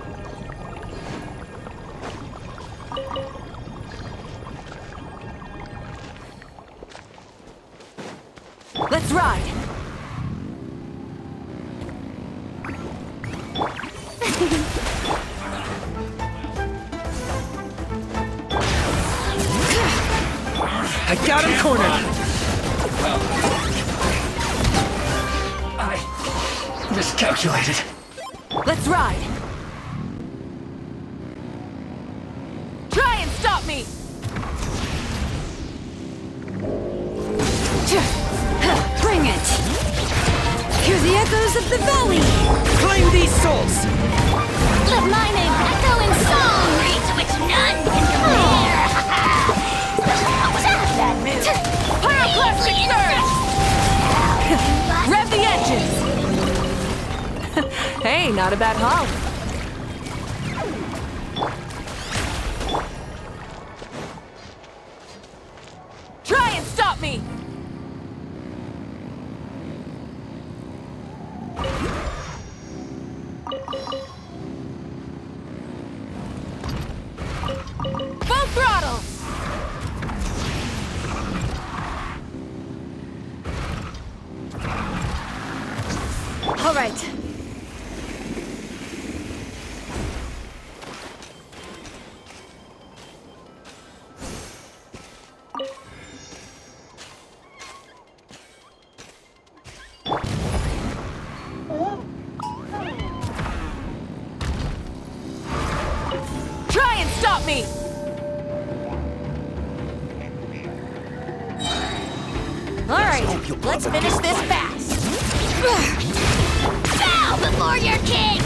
Let's ride! I got him cornered! I miscalculated. Let's ride! Try and stop me! Bring it! Hear the echoes of the valley! Claim these souls! Let my name echo in song! To which none can compare! That move! Pyroclastic surge! Rev the engines! Hey, not a bad haul. Try and stop me! Full throttle! All right. Try and stop me! All right, let's finish this fast. Bow before your king!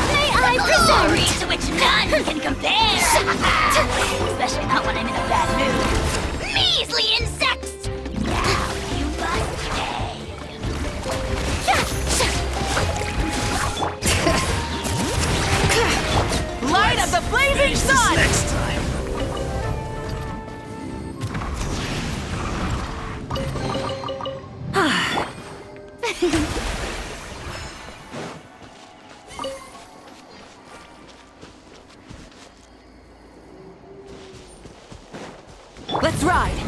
May I present? Glory to which none can compare! Especially not when I'm in a bad mood. Measly insects! Now you must pay. Light of the blazing sun! Next time. Let's ride!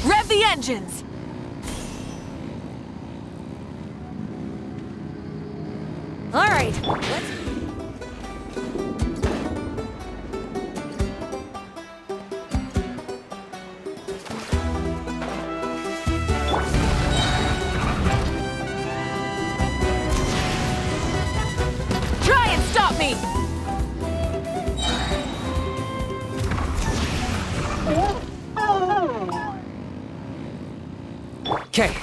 Rev the engines! All right, let's... Try and stop me! Okay.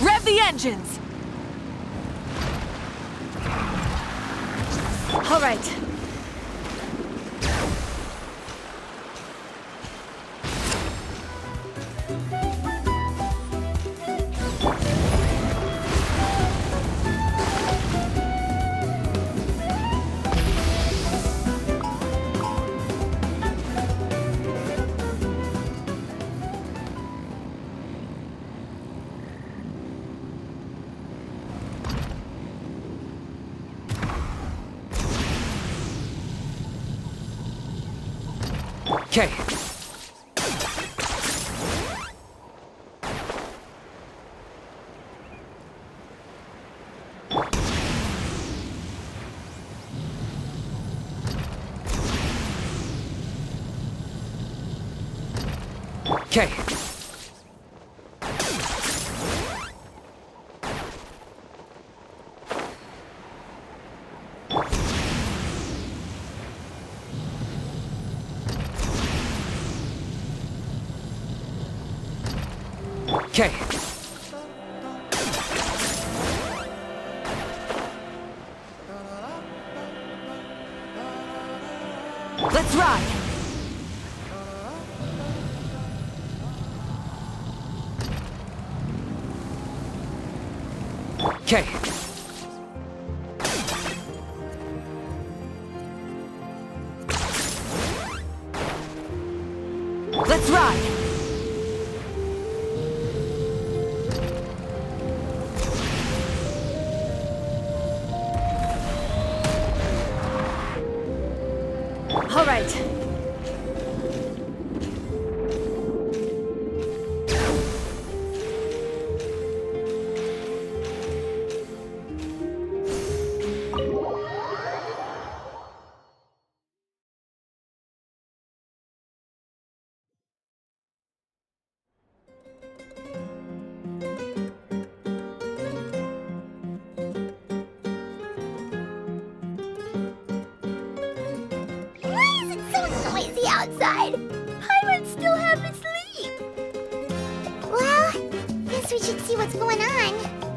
Rev the engines! All right. Okay. Okay. Okay. Let's ride! Okay. Let's ride! All right. Why is it so noisy outside? Pirates still haven't sleep. Well, guess we should see what's going on.